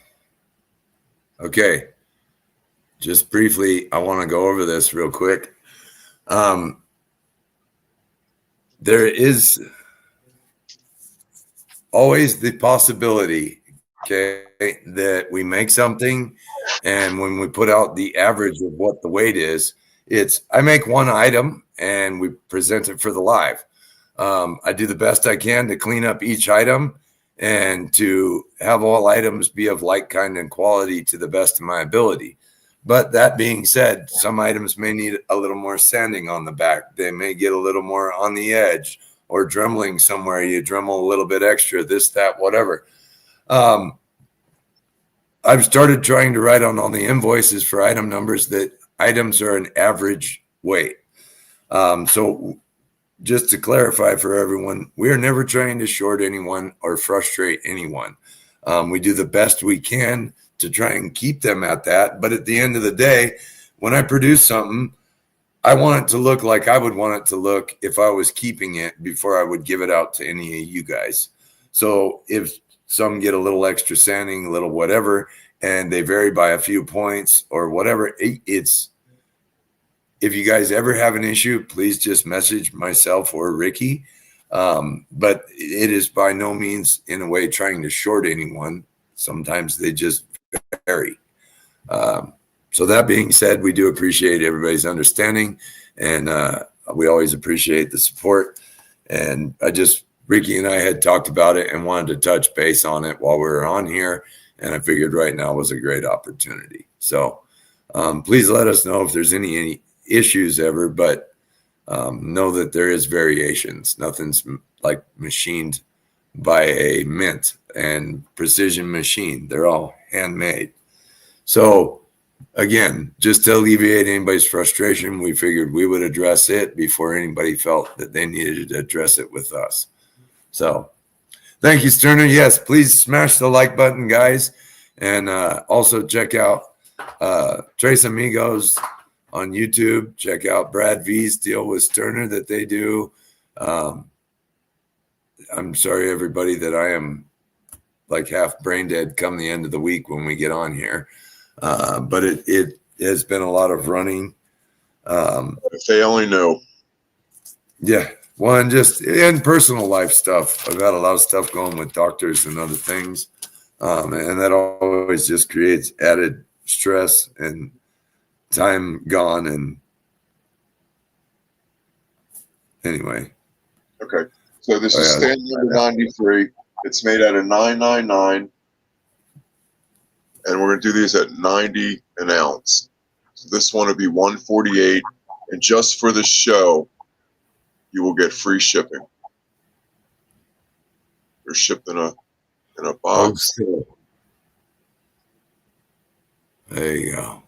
Okay. Just briefly, I want to go over this real quick. There is always the possibility, okay, that we make something, and when we put out the average of what the weight is, I make one item and we present it for the live. I do the best I can to clean up each item and to have all items be of like kind and quality to the best of my ability. But that being said, some items may need a little more sanding on the back. They may get a little more on the edge, or dremeling somewhere. You dremel a little bit extra, this, that, whatever. I've started trying to write on all the invoices for item numbers that items are an average weight. So just to clarify for everyone, we are never trying to short anyone or frustrate anyone. We do the best we can to try and keep them at that. But at the end of the day, when I produce something, I want it to look like I would want it to look if I was keeping it before I would give it out to any of you guys. So if some get a little extra sanding, a little whatever, and they vary by a few points or whatever, it's, if you guys ever have an issue, please just message myself or Ricky. But it is by no means in a way trying to short anyone. Sometimes they just vary. So that being said, we do appreciate everybody's understanding, and we always appreciate the support. And Ricky and I had talked about it and wanted to touch base on it while we were on here, and I figured right now was a great opportunity. So please let us know if there's any issues ever, but know that there is variations. Nothing's like machined by a mint and precision machine. They're all handmade. So again, just to alleviate anybody's frustration, we figured we would address it before anybody felt that they needed to address it with us. So thank you, Sterner. Yes, please smash the like button, guys. And also check out Tres Amigos on YouTube. Check out Brad V's deal with Sterner that they do. I'm sorry, everybody, that I am like half brain dead come the end of the week when we get on here. But it has been a lot of running. If they only knew. Yeah. One, just in personal life stuff. I've had a lot of stuff going with doctors and other things. And that always just creates added stress and time gone. And anyway. Okay. So this is stand number 93. It's made out of 999. And we're going to do these at 90 an ounce. So this one will be 148. And just for the show, you will get free shipping. They're shipped in a box. Oh, there you go.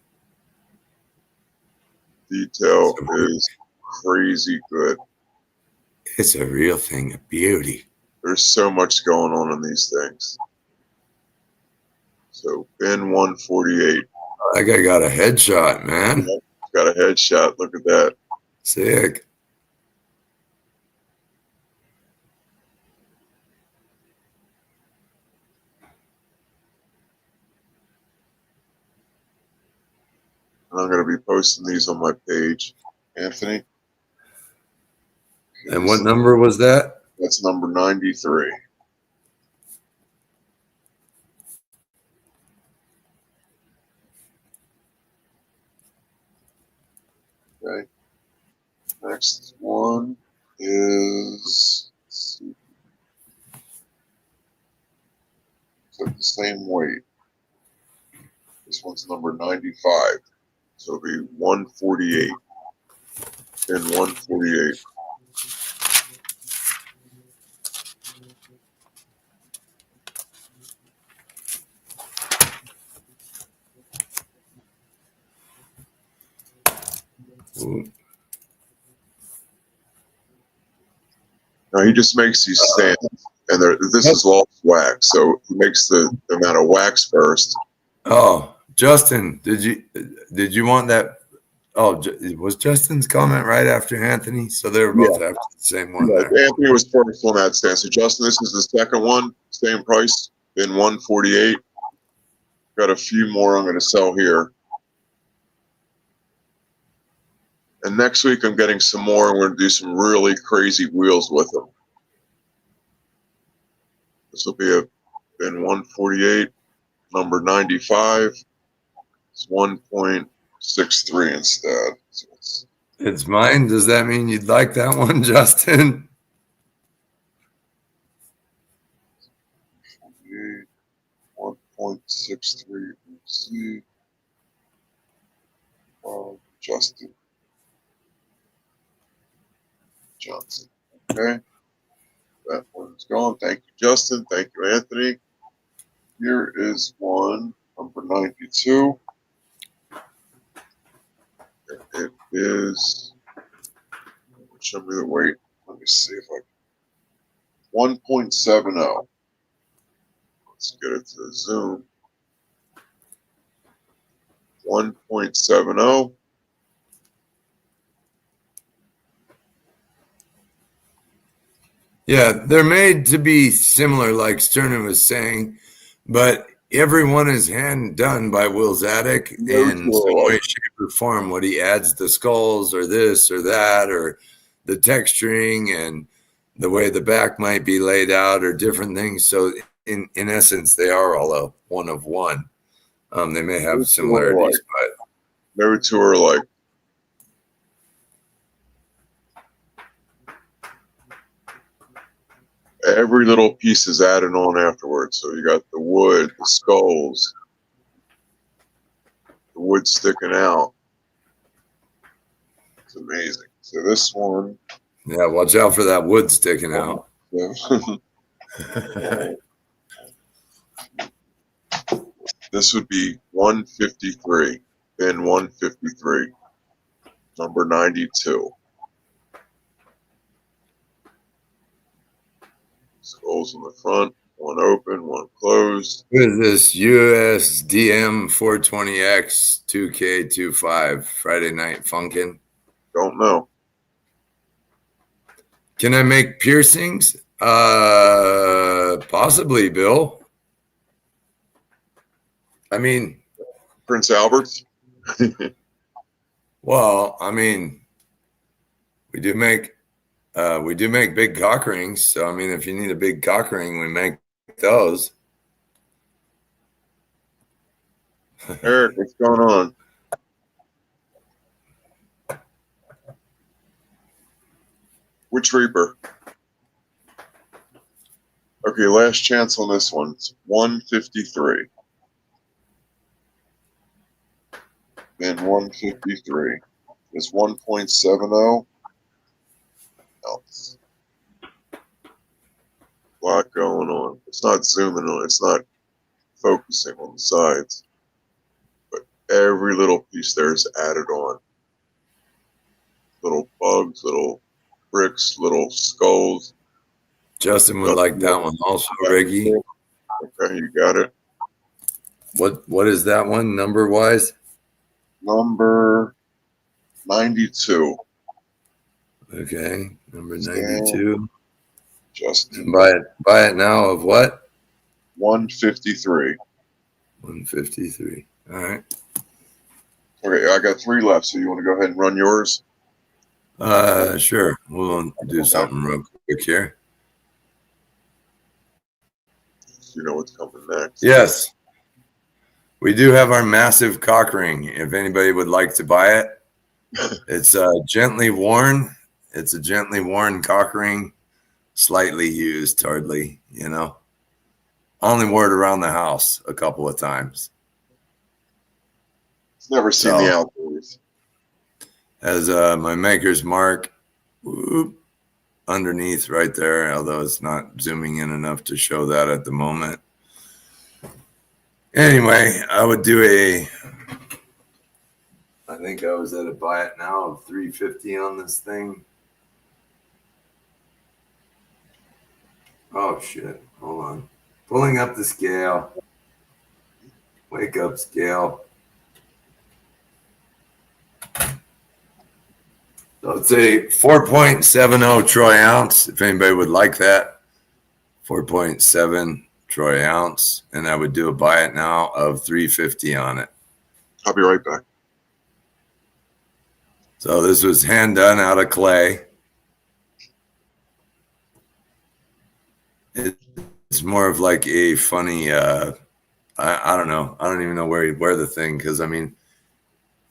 Detail is crazy good. It's a real thing of beauty. There's so much going on in these things. So bin 148. That guy got a headshot, man. Got a headshot. Look at that. Sick. And I'm going to be posting these on my page. Anthony? And what number was that? That's number 93. Okay. Next one is, let's see, so the same weight. This one's number 95. So it'll be 148 and 148. Ooh. Now he just makes these stands, and this is lost wax. So he makes the amount of wax first. Oh, Justin, did you want that? Oh, was Justin's comment right after Anthony? So they were both after the same one. Yeah, there. Anthony was first on that stand. So Justin, this is the second one, same price, bin 148. Got a few more I'm going to sell here. And next week I'm getting some more, and we're going to do some really crazy wheels with them. This will be a bin 148, number 95. It's 1.63 instead. So It's mine. Does that mean you'd like that one, Justin? 1.63. See. Justin Johnson. Okay. That one's gone. Thank you, Justin. Thank you, Anthony. Here is one, number 92. It is, show me the weight. Let me see if I can. 1.70. Let's get it to zoom. 1.70. Yeah, they're made to be similar, like Sterner was saying, but every one is hand done by Will Zadek in some way, shape, or form. What he adds the skulls or this or that or the texturing and the way the back might be laid out or different things. So in essence, they are all a one of one. They may have similarities, but no two are alike. Every little piece is added on afterwards. So you got the wood, the skulls, the wood sticking out. It's amazing. So this one, yeah, watch out for that wood sticking out. This would be 153, bin 153, number 92. Skulls in the front, one open, one closed. What is this? USDM 420X 2K25 Friday Night Funkin'? Don't know. Can I make piercings? Possibly, Bill. I mean, Prince Albert's. well, I mean, we do make big cock rings. So I mean, if you need a big cock ring, we make those. Eric, what's going on? Which Reaper? Okay, last chance on this one. It's 153. Bin 153. It's 1.70 ounce. A lot going on. It's not zooming on. It's not focusing on the sides. But every little piece there is added on. Little bugs, little bricks, little skulls. Justin would like that one also, Ricky. Okay, you got it. What is that one number wise? Number 92. Okay, number 92. Justin. Buy it now of what? 153. 153. All right. Okay, I got 3 left, so you want to go ahead and run yours? Sure. We'll do something real quick here. You know what's coming next. Yes. We do have our massive cock ring. If anybody would like to buy it, it's gently worn. It's a gently worn cock ring, slightly used, hardly, you know. Only wore it around the house a couple of times. It's never seen the outdoors. As my maker's mark, whoop, underneath right there, although it's not zooming in enough to show that at the moment. Anyway, I would do I think I was at a buy it now of 350 on this thing. Oh shit, hold on. Pulling up the scale. Wake up, scale. So it's a 4.70 troy ounce, if anybody would like that. 4.7 troy ounce. And I would do a buy it now of 350 on it. I'll be right back. So this was hand done out of clay. It's more of like a funny, I don't know. I don't even know where you'd wear the thing because, I mean,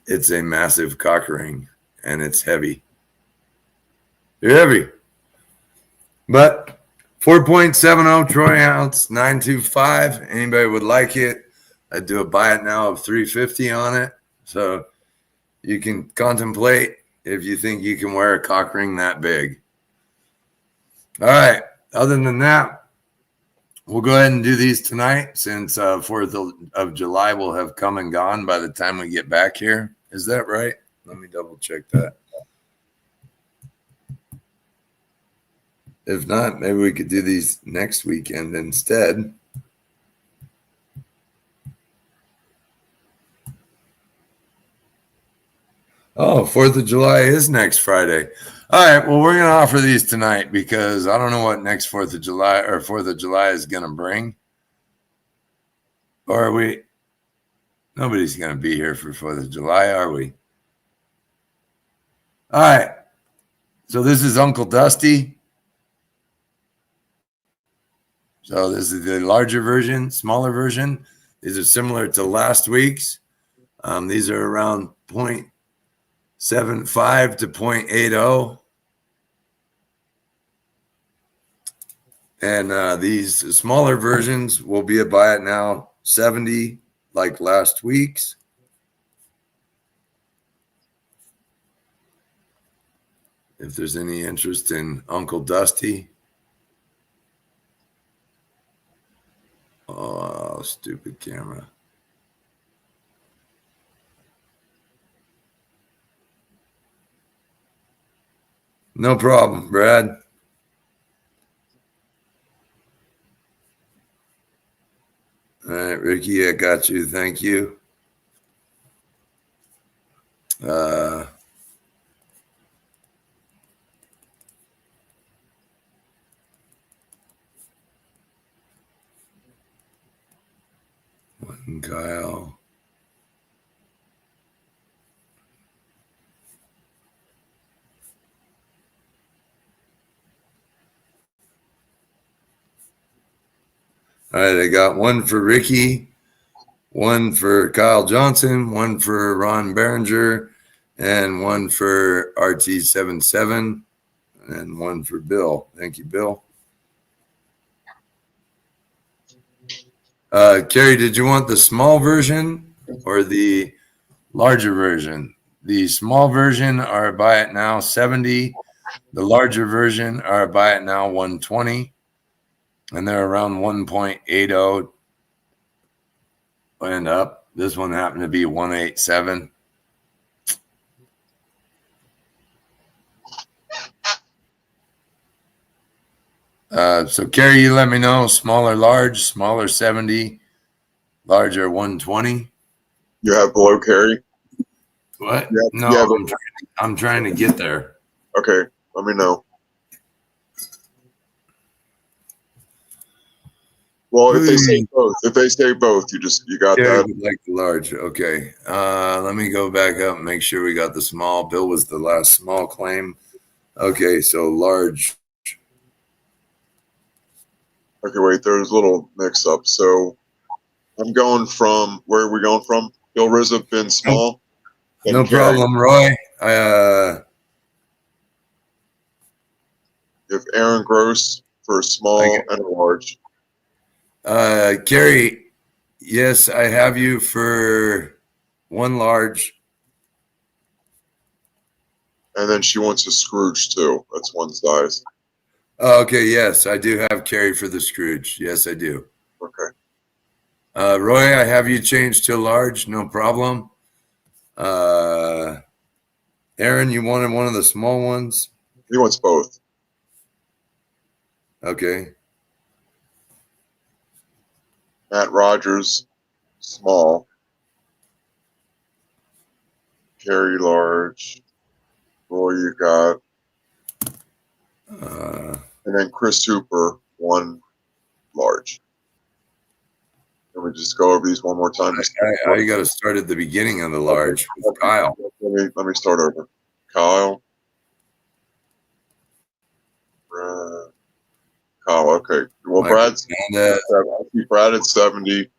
it's a massive cock ring and it's heavy. They're heavy. But 4.70 troy ounce, 925. Anybody would like it, I'd do a buy it now of 350 on it. So you can contemplate if you think you can wear a cock ring that big. All right. Other than that, we'll go ahead and do these tonight since 4th of July will have come and gone by the time we get back here. Is that right? Let me double check that. If not, maybe we could do these next weekend instead. Oh, 4th of July is next Friday. All right. Well, we're going to offer these tonight because I don't know what next 4th of July or 4th of July is going to bring. Or are we? Nobody's going to be here for 4th of July, are we? All right. So this is Uncle Dusty. So this is the larger version, smaller version. These are similar to last week's. These are around 0.75 to 0.80. And these smaller versions will be a buy it now 70 like last week's. If there's any interest in Uncle Dusty. Oh, stupid camera. No problem, Brad. All right, Ricky, I got you. Thank you. Kyle. All right, I got one for Ricky, one for Kyle Johnson, one for Ron Berenger, and one for RT77, and one for Bill. Thank you, Bill. Carrie, did you want the small version or the larger version? The small version are buy it now 70. The larger version are buy it now 120. And they're around 1.80 and up. This one happened to be 187. So Carrie, you let me know. Smaller, large, smaller 70, larger 120. You have below carry? What? Yeah, No, yeah, I'm trying to get there. Okay, let me know. Well, if they say both, you got Carrie that. would like the large. Okay. Let me go back up and make sure we got the small. Bill was the last small claim. Okay, so large. Okay, wait, there's a little mix up. So I'm going from, where are we going from? Bill Rizza, been small. No Carry. problem, Roy. You have Aaron Gross for small and large. Carrie, yes, I have you for one large. And then she wants a Scrooge too. That's one size. Okay, yes, I do have Carrie for the Scrooge. Yes, I do. Okay. Roy, I have you changed to large. No problem. Aaron, you wanted one of the small ones? He wants both. Okay. Matt Rogers, small. Carry large. Roy, you got. And then Chris Hooper, one large. Can we just go over these one more time? I got to start at the beginning of the large with Kyle. Let me start over. Kyle. Kyle, okay. Well, Brad at 70.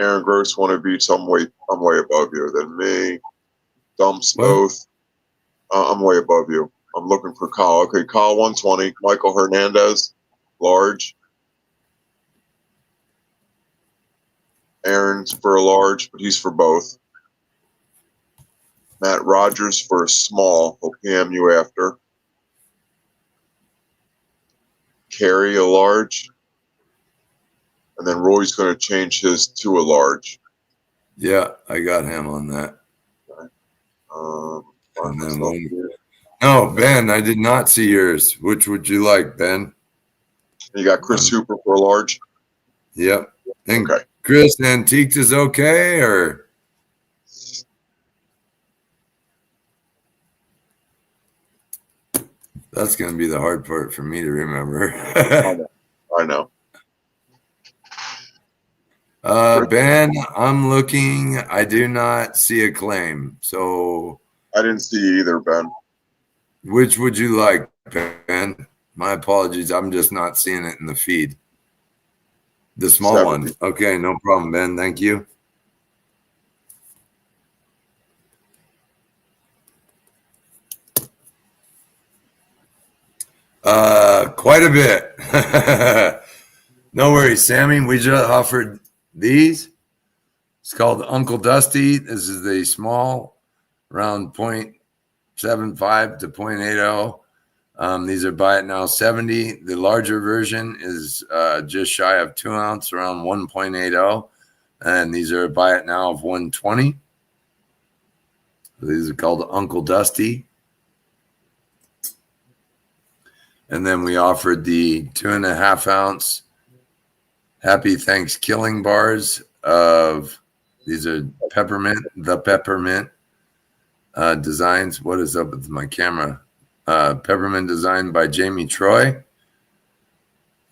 Aaron Gross, one of each. I'm way above you. Then me. Dumps both. I'm way above you. I'm looking for Kyle. Okay, Kyle 120. Michael Hernandez, large. Aaron's for a large, but he's for both. Matt Rogers for a small. He'll PM you after. Carry a large. And then Roy's going to change his to a large. Yeah, I got him on that. Okay. And then no, Ben, I did not see yours. Which would you like, Ben? You got Chris Hooper for a large? Yep. And okay. Chris Antiques is okay, or? That's going to be the hard part for me to remember. I know. Ben, I'm looking. I do not see a claim. So I didn't see either, Ben. which would you like, Ben? My apologies. I'm just not seeing it in the feed. The small one. 70. Okay, no problem, Ben. Thank you. Quite a bit. No worries, Sammy. We just offered these. It's called Uncle Dusty. This is the small, around 0.75 to 0.80. These are buy it now 70. The larger version is just shy of 2 ounce, around 1.80. And these are buy it now of 120. These are called Uncle Dusty. And then we offered the 2.5 ounce Happy Thanksgiving bars of these are peppermint designs. What is up with my camera? Peppermint design by Jamie Troy.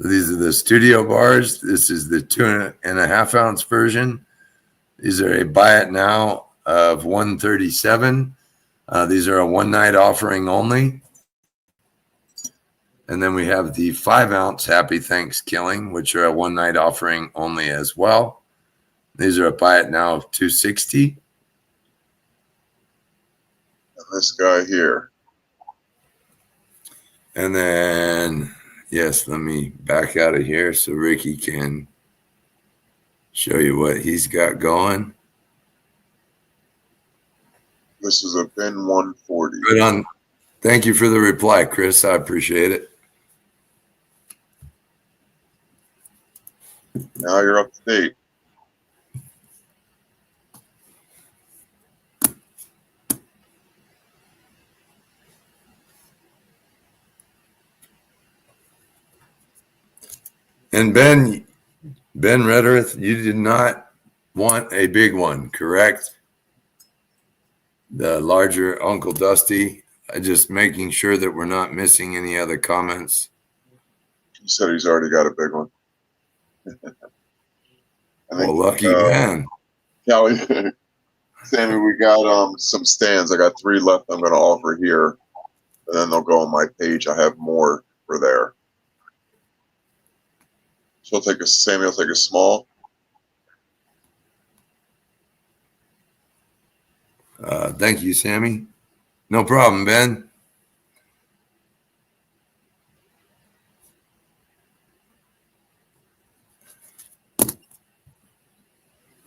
These are the studio bars. This is the 2.5 ounce version. These are a buy it now of 137. These are a one night offering only. And then we have the 5 ounce Happy Thanksgiving, which are a one night offering only as well. These are a buy it now of 260. And this guy here. And then, yes, let me back out of here so Ricky can show you what he's got going. This is a bin 140. Good on. Thank you for the reply, Chris. I appreciate it. Now you're up to date. And Ben Redworth, you did not want a big one, correct? The larger Uncle Dusty. Just making sure that we're not missing any other comments. He said he's already got a big one. Well, lucky Ben. Kelly, Sammy, we got some stands. I got 3 left I'm going to offer here. And then they'll go on my page. I have more for there. Sammy will take a small. Thank you, Sammy. No problem, Ben.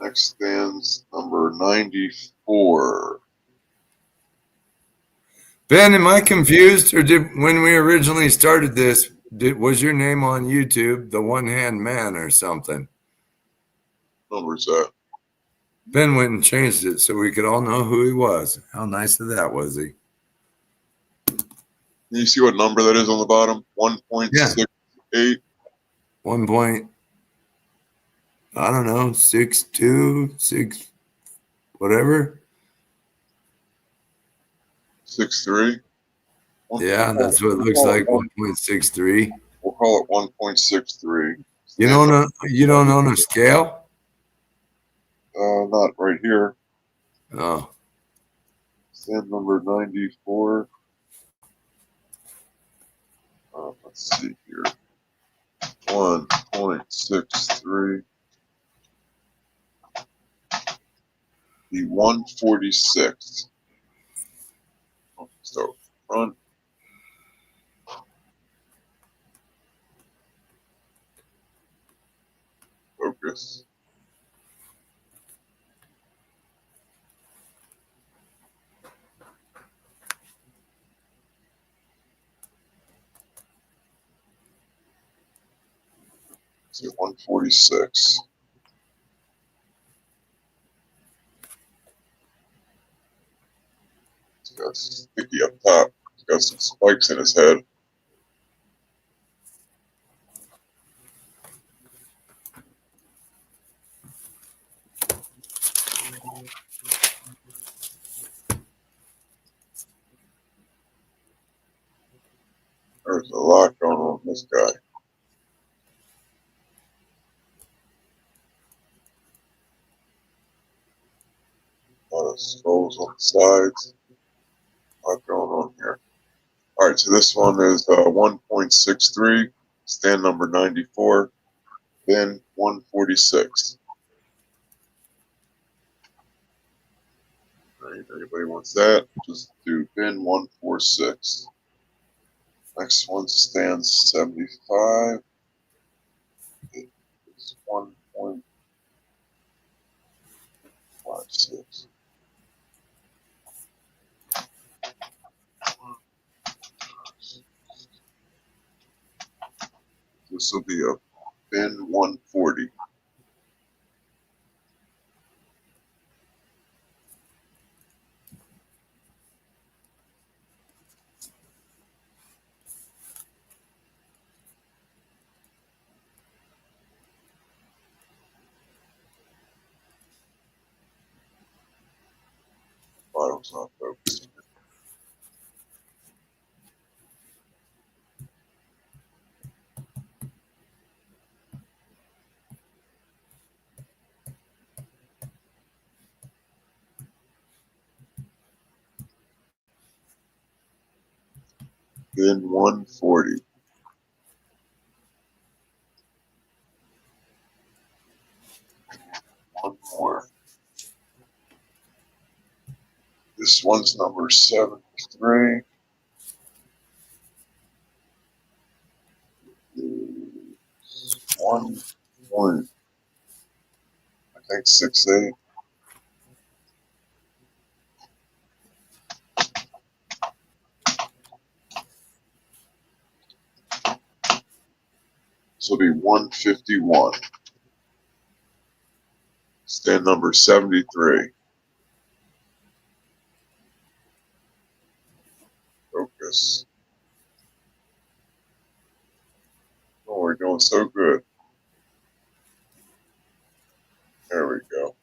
Next stands number 94. Ben, am I confused, or when we originally started this, was your name on YouTube the One Hand Man or something? What number is that? Ben went and changed it so we could all know who he was. How nice of that was he? Can you see what number that is on the bottom? 1.68. 1 point, I don't know, 6.2, 6, whatever. 63. Yeah, that's what it looks like. 1.63. We'll call it 1.63. You don't own a scale? Not right here. Oh, Stand number 94. Let's see here. 1.63. The 146. So front. Focus. See 146. He's got sticky up top. He's got some spikes in his head. a lot going on with this guy. A lot of scrolls on the sides. A lot going on here. All right, so this one is 1.63, stand number 94, bin 146. All right, anybody wants that? Just do bin 146. Next one stands 75. It's 1.56. This will be a bin 140. Bottom's not focused. Bin 140. One more. This one's number 73. One point, I think 68. This will be 151. Stand number 73. Focus. Oh, we're doing so good. There we go.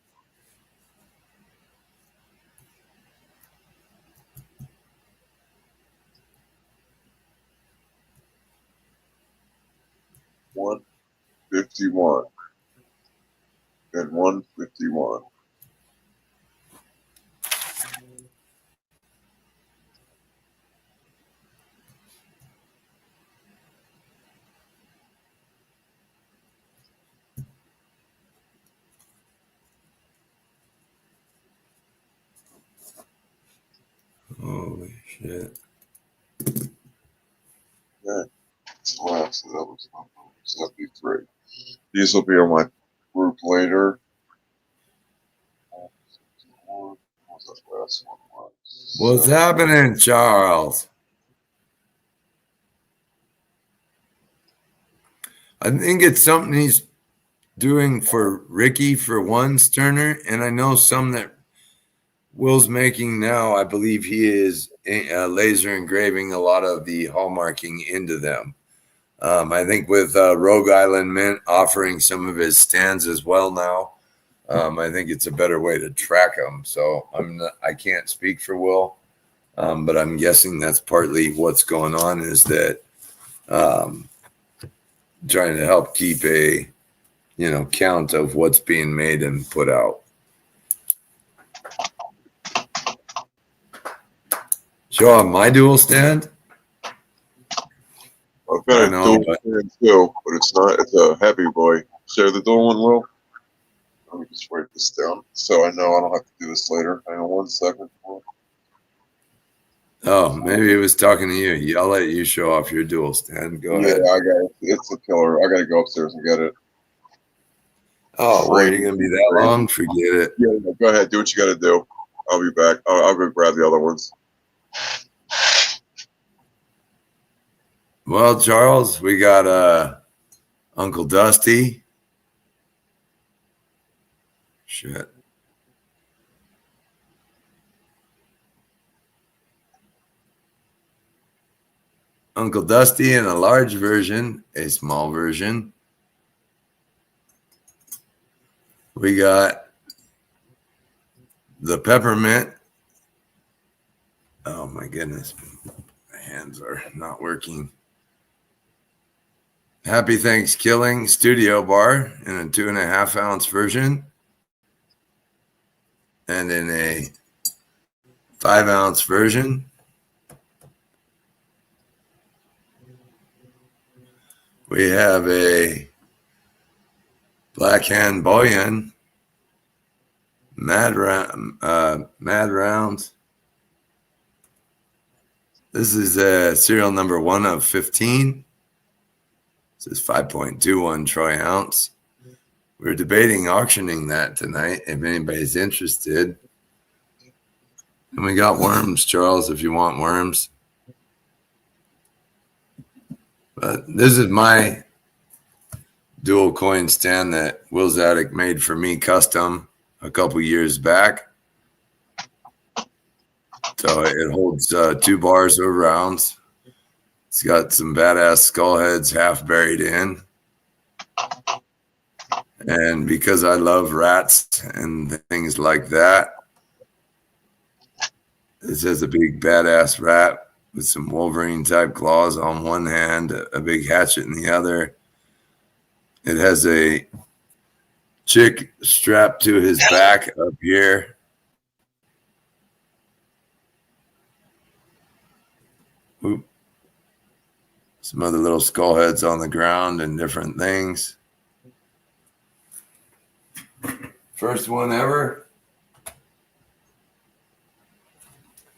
One 51. And 151. Holy shit. Okay. That's the last. So that was number 73. These will be on my group later. What was that last one? What's happening, Charles? I think it's something he's doing for Ricky for one, Sterner, and I know some that Will's making now. I believe he is laser engraving a lot of the hallmarking into them. I think with Rogue Island Mint offering some of his stands as well now, I think it's a better way to track them. So I can't speak for Will, but I'm guessing that's partly what's going on, is that trying to help keep a count of what's being made and put out. Show off my dual stand. I've got a dual stand too, but it's not. It's a heavy boy. Share the dual one, Will. Let me just write this down so I know I don't have to do this later. Hang on 1 second. Oh, maybe he was talking to you. I'll let you show off your dual stand. Go ahead. Yeah, I got it. It's a killer. I got to go upstairs and get it. Oh, well, you're going to be that long? Forget it. Yeah, go ahead. Do what you got to do. I'll be back. I'll go grab the other ones. Well, Charles, we got Uncle Dusty. Shit. Uncle Dusty in a large version, a small version. We got the peppermint. Oh my goodness. My hands are not working. Happy Thanksgiving Studio Bar in a 2.5 ounce version. And in a 5 ounce version. We have a Black Hand Bullion Mad Rounds. This is serial number 1 of 15. This is 5.21 troy ounce. We're debating auctioning that tonight if anybody's interested. And we got worms, Charles, if you want worms. But this is my dual coin stand that Will Zadek made for me custom a couple years back. So it holds 2 bars of rounds. It's got some badass skull heads half buried in. And because I love rats and things like that, this has a big badass rat with some Wolverine type claws on one hand, a big hatchet in the other. It has a chick strapped to his back up here. Oop. Some other little skull heads on the ground and different things. First one ever.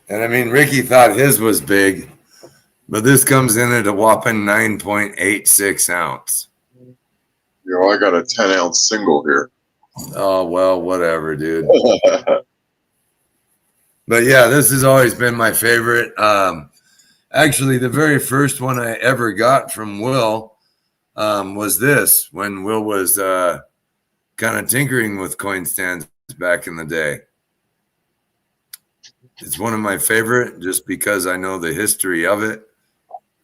And I mean, Ricky thought his was big, but this comes in at a whopping 9.86 ounce. You know, I got a 10 ounce single here. Oh, well, whatever, dude. But yeah, this has always been my favorite. Actually, the very first one I ever got from Will was this, when Will was kind of tinkering with coin stands back in the day. It's one of my favorite just because I know the history of it.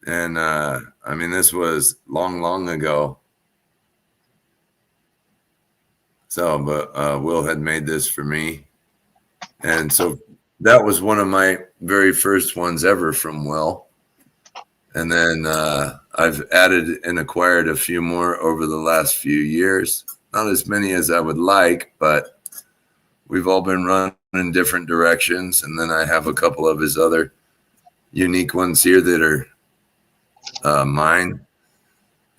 And I mean, this was long, long ago. So, but Will had made this for me. And so that was one of my very first ones ever from Will. And then I've added and acquired a few more over the last few years. Not as many as I would like, but we've all been running in different directions. And then I have a couple of his other unique ones here that are mine.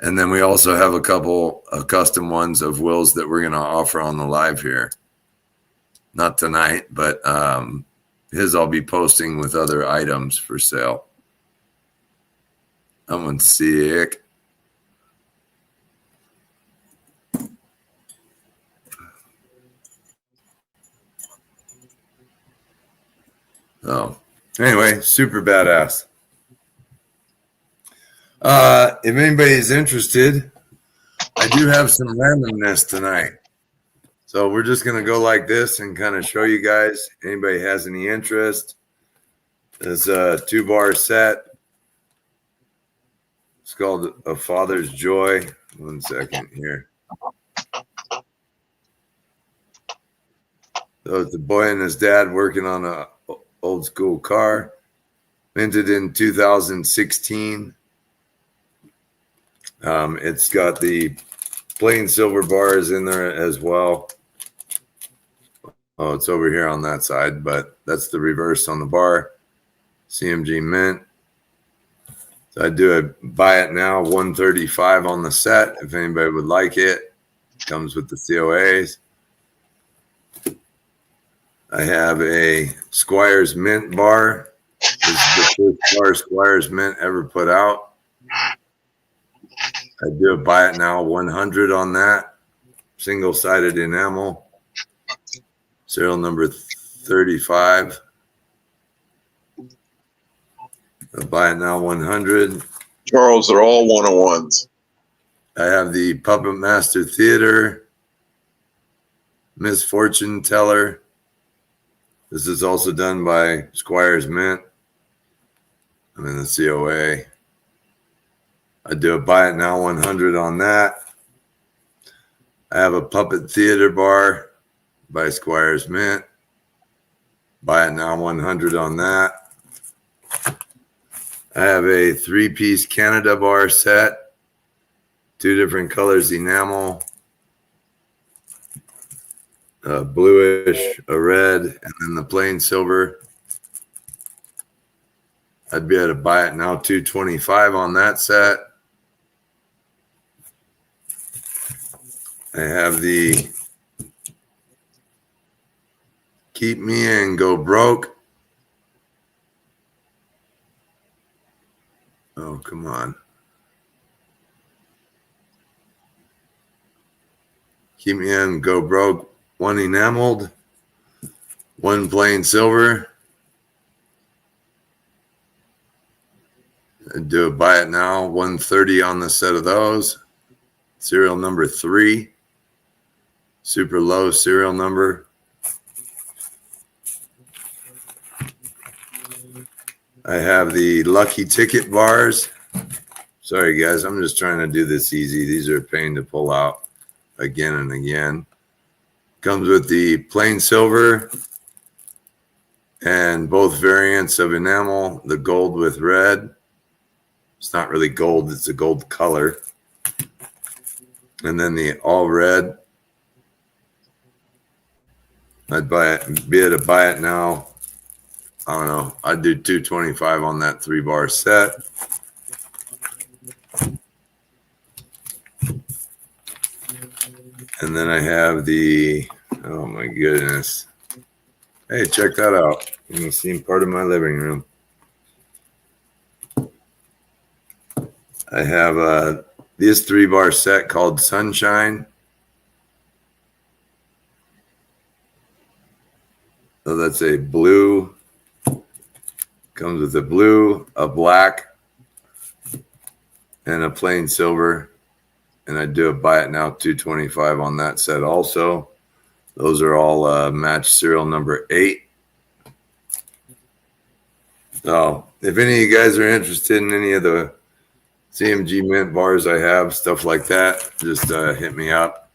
And then we also have a couple of custom ones of Will's that we're going to offer on the live here. Not tonight, but his I'll be posting with other items for sale. That one's sick. Oh, anyway, super badass. If anybody's interested, I do have some randomness tonight. So we're just going to go like this and kind of show you guys. Anybody has any interest? There's a 2-bar set. It's called A Father's Joy. 1 second here. So it's a boy and his dad working on a old school car. Minted in 2016. It's got the plain silver bars in there as well. Oh, it's over here on that side, but that's the reverse on the bar. CMG mint. So I do a buy it now, $135 on the set. If anybody would like it, comes with the COAs. I have a Squires mint bar. This is the first bar Squires mint ever put out. I do a buy it now 100 on that. Single-sided enamel. Serial number 35. I buy it now 100. Charles, they're all 101s. I have the Puppet Master Theater. Misfortune Teller. This is also done by Squires Mint. I'm in the COA. I do a buy it now 100 on that. I have a Puppet Theater bar by Squires Mint. Buy it now 100 on that. I have a 3-piece Canada bar set two different colors enamel, a bluish, a red, and then the plain silver. I'd be able to buy it now, $225 on that set. I have the Keep Me and Go Broke. Oh, come on. Keep Me and Go Broke. One enameled, one plain silver. I'd do a buy it now, $130 on the set of those. Serial number 3. Super low serial number. I have the Lucky Ticket bars. Sorry, guys. I'm just trying to do this easy. These are a pain to pull out again and again. Comes with the plain silver and both variants of enamel, the gold with red. It's not really gold. It's a gold color. And then the all red. I'd be able to buy it now. I don't know. I'd do $225 on that 3-bar set. And then I have the, oh my goodness. Hey, check that out. You can see part of my living room. I have this 3-bar set called Sunshine. So that's a blue. Comes with a blue, a black, and a plain silver. And I do a buy it now, $225 on that set also. Those are all match serial number 8. So if any of you guys are interested in any of the CMG mint bars I have, stuff like that, just hit me up.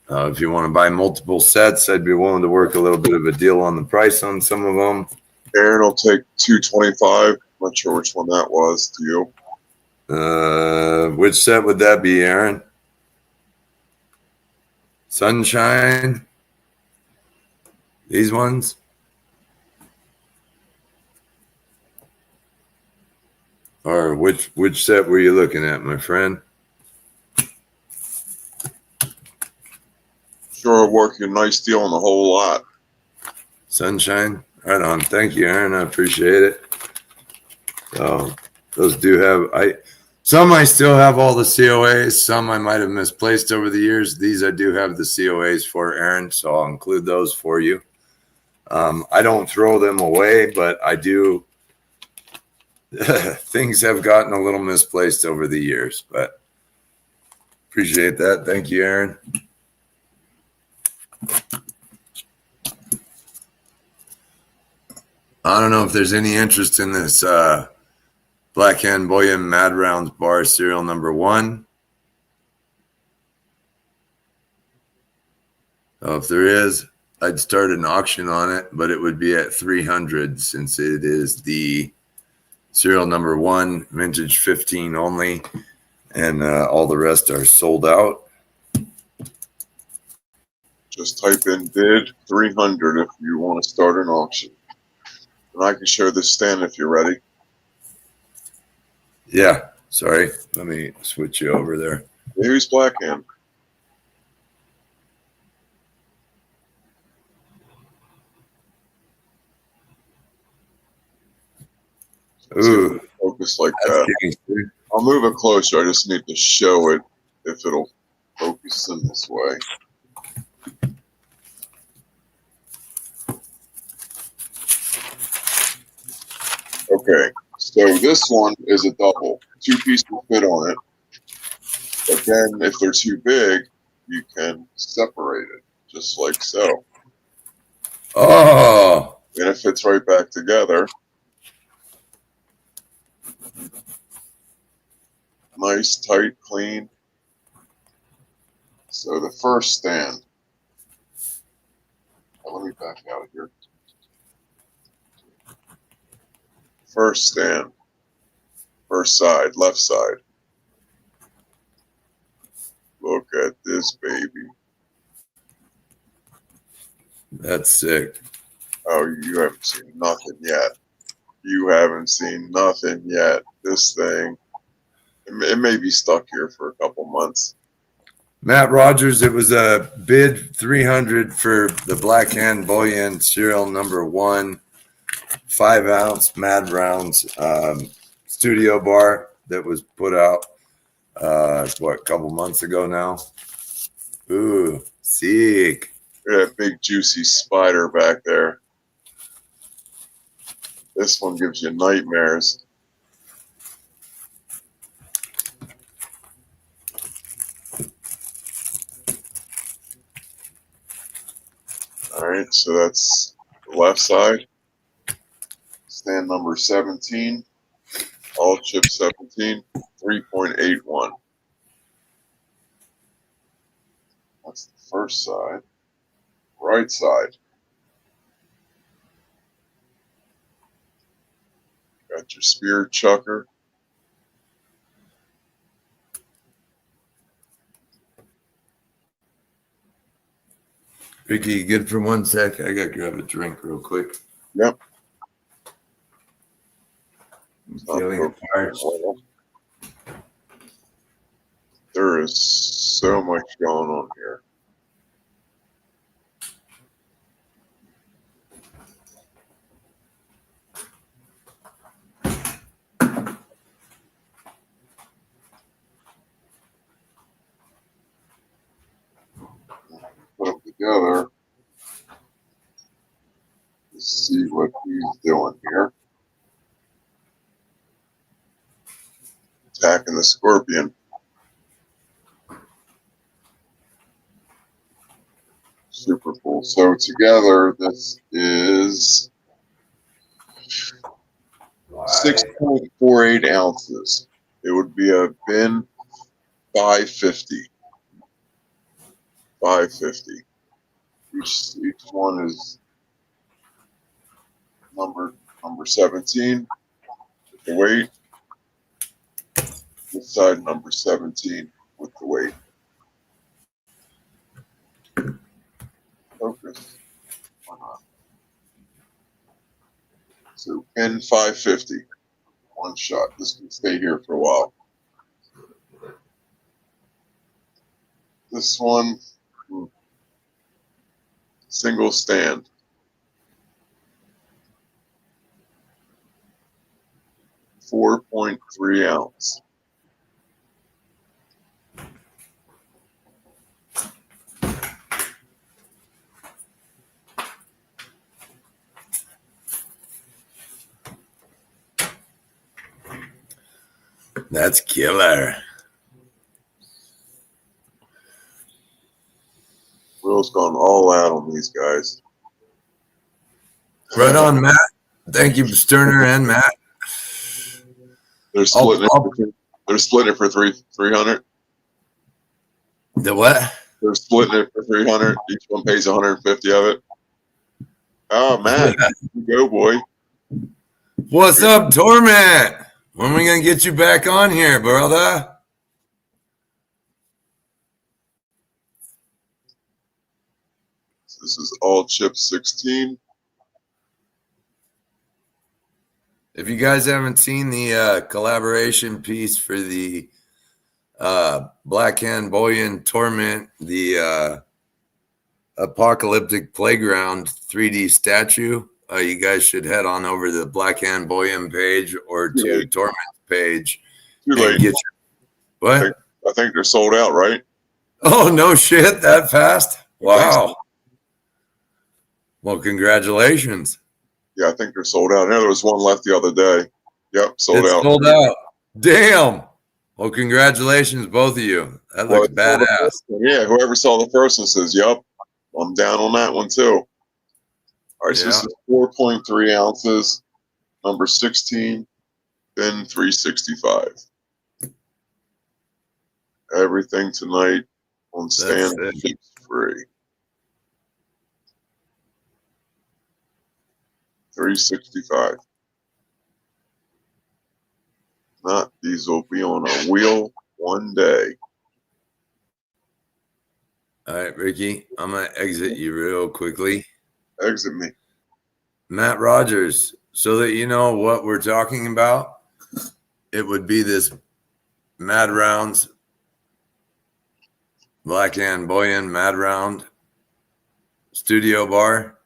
If you want to buy multiple sets, I'd be willing to work a little bit of a deal on the price on some of them. Aaron will take $225. Not sure which one that was to you. Which set would that be, Aaron? Sunshine? These ones? Or which set were you looking at, my friend? Sure, work you a nice deal on the whole lot. Sunshine? Right on. Thank you, Aaron. I appreciate it. So those do have some I still have all the COAs. Some I might have misplaced over the years. These I do have the COAs for, Aaron, so I'll include those for you. I don't throw them away, but I do. Things have gotten a little misplaced over the years, but appreciate that. Thank you, Aaron. I don't know if there's any interest in this Black Hand Bullion Mad Rounds bar serial number 1. So if there is, I'd start an auction on it, but it would be at 300 since it is the serial number 1, vintage 15 only, and all the rest are sold out. Just type in bid 300 if you want to start an auction. And I can show this stand if you're ready. Yeah, sorry. Let me switch you over there. Here's Black Hand. Ooh, focus like that. I'll move it closer. I just need to show it if it'll focus in this way. Okay, so this one is a double. 2 pieces fit on it. But then if they're too big, you can separate it, just like so. Oh, And it fits right back together. Nice, tight, clean. So the first stand. Let me back out of here. First stand. First side, left side. this baby. That's sick. Oh, you haven't seen nothing yet. You haven't seen nothing yet. This thing, it may be stuck here for a couple months. Matt Rogers, it was a bid 300 for the Black Hand Bullion serial number 1, 5-ounce Mad Rounds studio bar that was put out, a couple months ago now. Ooh, sick. Look at that big juicy spider back there. This one gives you nightmares. All right, so that's the left side. Stand number 17. All chip 17, 3.81. That's the first side. Right side. Got your spear chucker. Ricky, you good for 1 sec? I gotta grab a drink real quick. Yep. I'm feeling parched. There is so much going on here. Put them together to see what he's doing here. Attacking the scorpion. Super cool. So together, this is 6.48 ounces. It would be a bin 550. 550. Each one is number 17 with the weight. This side number 17 with the weight. Focus. Why not? So bin 550. 1 shot. This can stay here for a while. This one, single stand. 4.3 ounce. That's killer. Will's gone all out on these guys. Right on, Matt. Thank you, Sterner and Matt. They're splitting it. They're splitting it for 300. The what? They're splitting it for 300. Each one pays 150 of it. Oh man, go boy. What's up, Torment? When are we gonna get you back on here, brother? This is all chip 16. If you guys haven't seen the collaboration piece for the Black Hand Bullion Torment, the Apocalyptic Playground 3D statue, you guys should head on over to the Black Hand Bullion page or to Torment's page. Too late. Get what? I think they're sold out, right? Oh, no shit, that fast? Wow. Well, congratulations. Yeah, I think they're sold out. I know there was one left the other day. Yep, sold out. Sold out. Damn. Well, congratulations, both of you. That looks badass. Yeah, whoever saw the first one says, yep, I'm down on that one too. All right, so this is 4.3 ounces, number 16, bin 365. Everything tonight on stand free. 365. Not these will be on a wheel one day. All right, Ricky, I'm going to exit you real quickly. Exit me. Matt Rogers, so that you know what we're talking about, it would be this Mad Rounds, Black and Boyan Mad Round studio bar.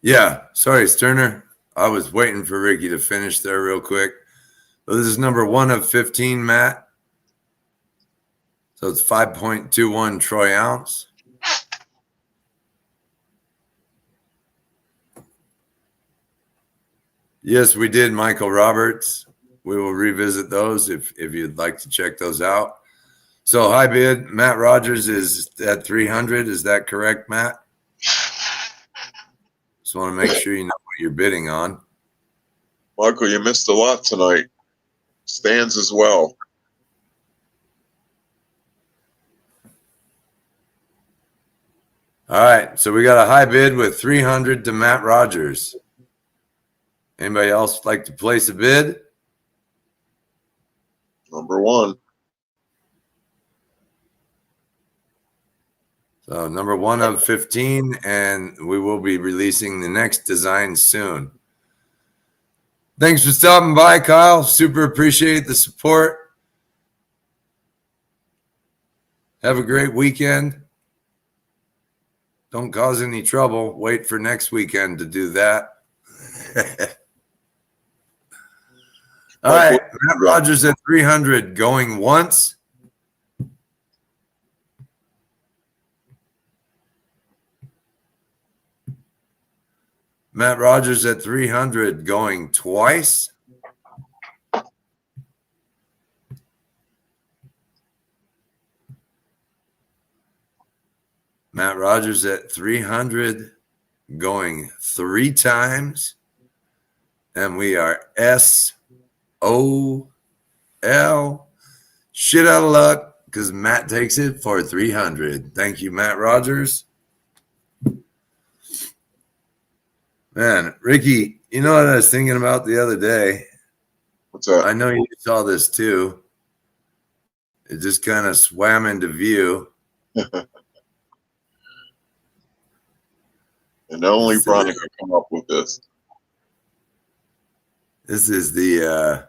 Yeah, sorry, Sterner. I was waiting for Ricky to finish there real quick. So this is number 1 of 15, Matt. So it's 5.21 troy ounce. Yes, we did, Michael Roberts. We will revisit those if you'd like to check those out. So high bid, Matt Rogers is at 300. Is that correct, Matt? Just want to make sure you know what you're bidding on. Michael, you missed a lot tonight. Stands as well. All right, so we got a high bid with 300 to Matt Rogers. Anybody else like to place a bid? Number 1. So number 1 of 15, and we will be releasing the next design soon. Thanks for stopping by, Kyle. Super appreciate the support. Have a great weekend. Don't cause any trouble. Wait for next weekend to do that. All right, Matt Rogers at 300 going once. Matt Rogers at 300 going twice. Matt Rogers at 300 going 3 times. And we are SOL. Shit out of luck because Matt takes it for 300. Thank you, Matt Rogers. Man, Ricky, you know what I was thinking about the other day? What's that? I know you saw this too. It just kind of swam into view. And only Brian could come up with this. This is the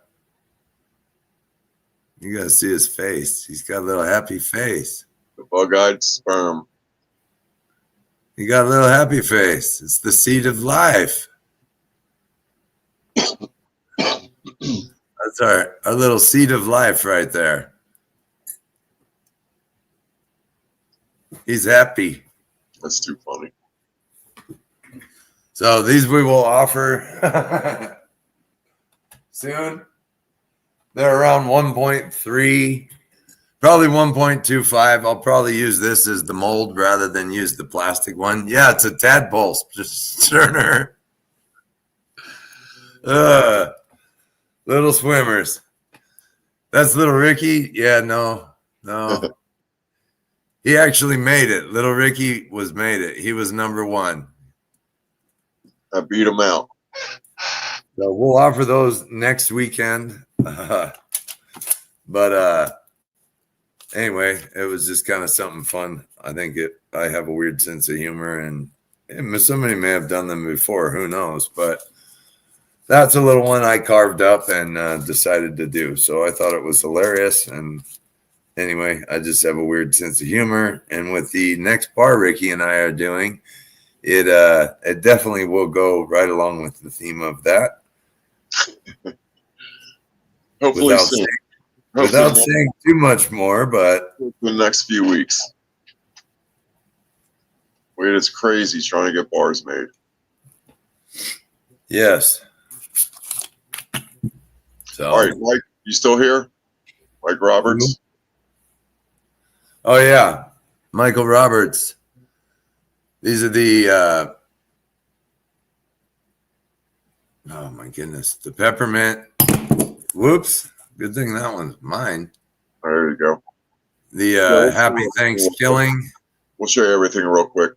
you gotta see his face. He's got a little happy face. The bug-eyed sperm. He got a little happy face. It's the seed of life. That's our little seed of life right there. He's happy. That's too funny. So these we will offer soon. They're around 1.3, probably 1.25. I'll probably use this as the mold rather than use the plastic one. Yeah, it's a tadpole, just Sterner. Little swimmers. That's little Ricky. Yeah, no. He actually made it. Little Ricky made it. He was number 1. I beat him out. So we'll offer those next weekend. But anyway, it was just kind of something fun. I have a weird sense of humor, and somebody may have done them before. Who knows? But that's a little one I carved up and decided to do. So I thought it was hilarious. And anyway, I just have a weird sense of humor. And with the next bar Ricky and I are doing, it definitely will go right along with the theme of that. Hopefully without saying too much more, but the next few weeks. Wait, it's crazy trying to get bars made. yes. So, All right, Mike, you still here? Mike Roberts? Oh yeah, Michael Roberts. These are the oh my goodness, the peppermint. Whoops. Good thing that one's mine. There you go. The Happy Thanksgiving. We'll show you everything real quick.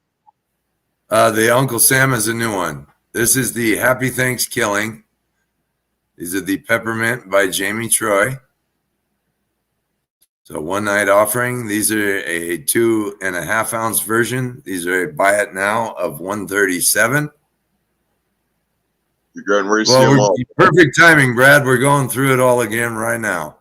The Uncle Sam is a new one. This is the Happy Thanksgiving. These are the peppermint by Jamie Troy. So one night offering. These are a 2.5 ounce version. These are a buy it now of 137. You're getting ready to see Well, them all. perfect timing, Brad. We're going through it all again right now.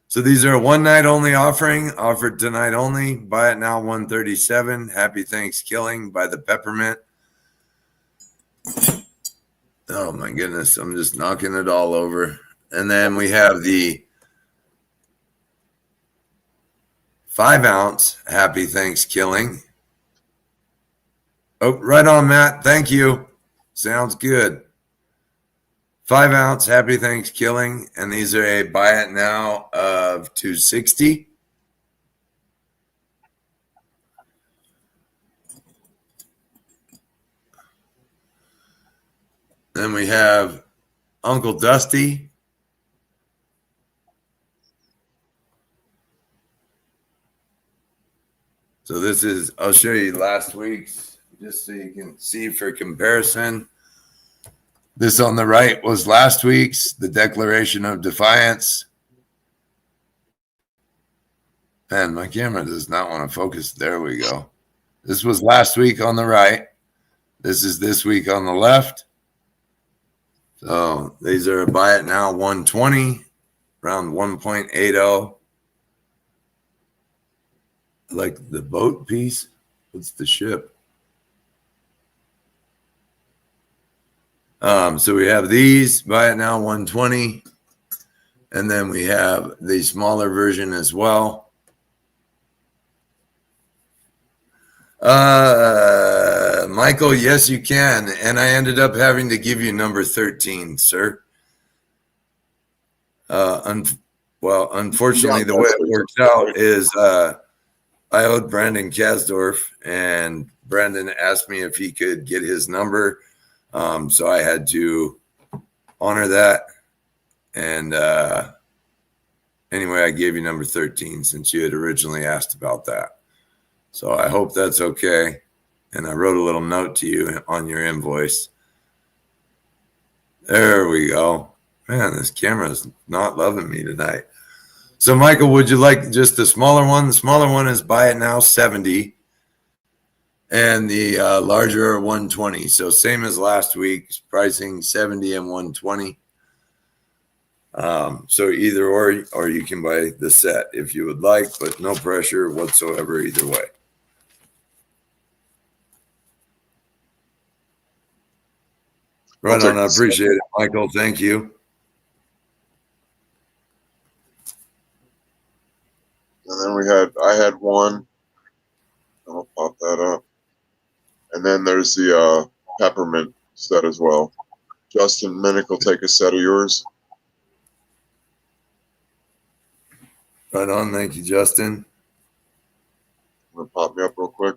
So these are a one night only offering, offered tonight only. Buy it now 137. Happy Thanksgiving by the Peppermint. Oh my goodness, I'm just knocking it all over. And then we have the 5 ounce Happy Thanksgiving. Oh, right on, Matt. Thank you. Sounds good. 5 ounce Happy Thanksgiving, and these are a buy it now of 260. Then we have Uncle Dusty. So this is, I'll show you last week's, just so you can see for comparison. This on the right was last week's, the Declaration of Defiance. Man, my camera does not want to focus. There we go. This was last week on the right. This is this week on the left. So these are buy it now 120, around 1.80. Like the boat piece. What's the ship? So we have these, buy it now 120. And then we have the smaller version as well. Michael, yes, you can. And I ended up having to give you number 13, sir. Well, unfortunately, the way it works out is I owed Brandon Kasdorf, and Brandon asked me if he could get his number. So I had to honor that. And anyway, I gave you number 13 since you had originally asked about that. So I hope that's okay. And I wrote a little note to you on your invoice. There we go. Man, this camera's not loving me tonight. So, Michael, would you like just the smaller one? The smaller one is buy it now 70. And the larger 120. So same as last week's pricing, 70 and 120. So either or you can buy the set if you would like, but no pressure whatsoever either way. Right on. I appreciate it, Michael. Thank you. And then I had one. I'll pop that up. And then there's the peppermint set as well. Justin Minnick will take a set of yours. Right on. Thank you, Justin. I'm gonna pop me up real quick.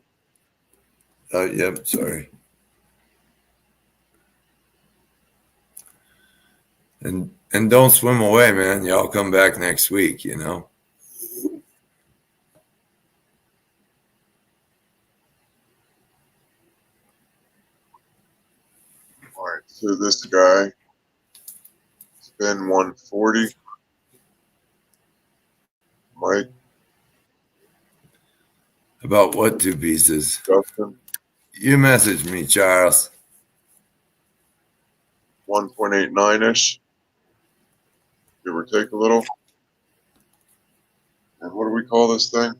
Yep. Sorry. And don't swim away, man. Y'all come back next week, you know. All right, so this guy, spin 140. Mike. About what two pieces? Justin. You messaged me, Charles. 1.89-ish. Give or take a little. And what do we call this thing?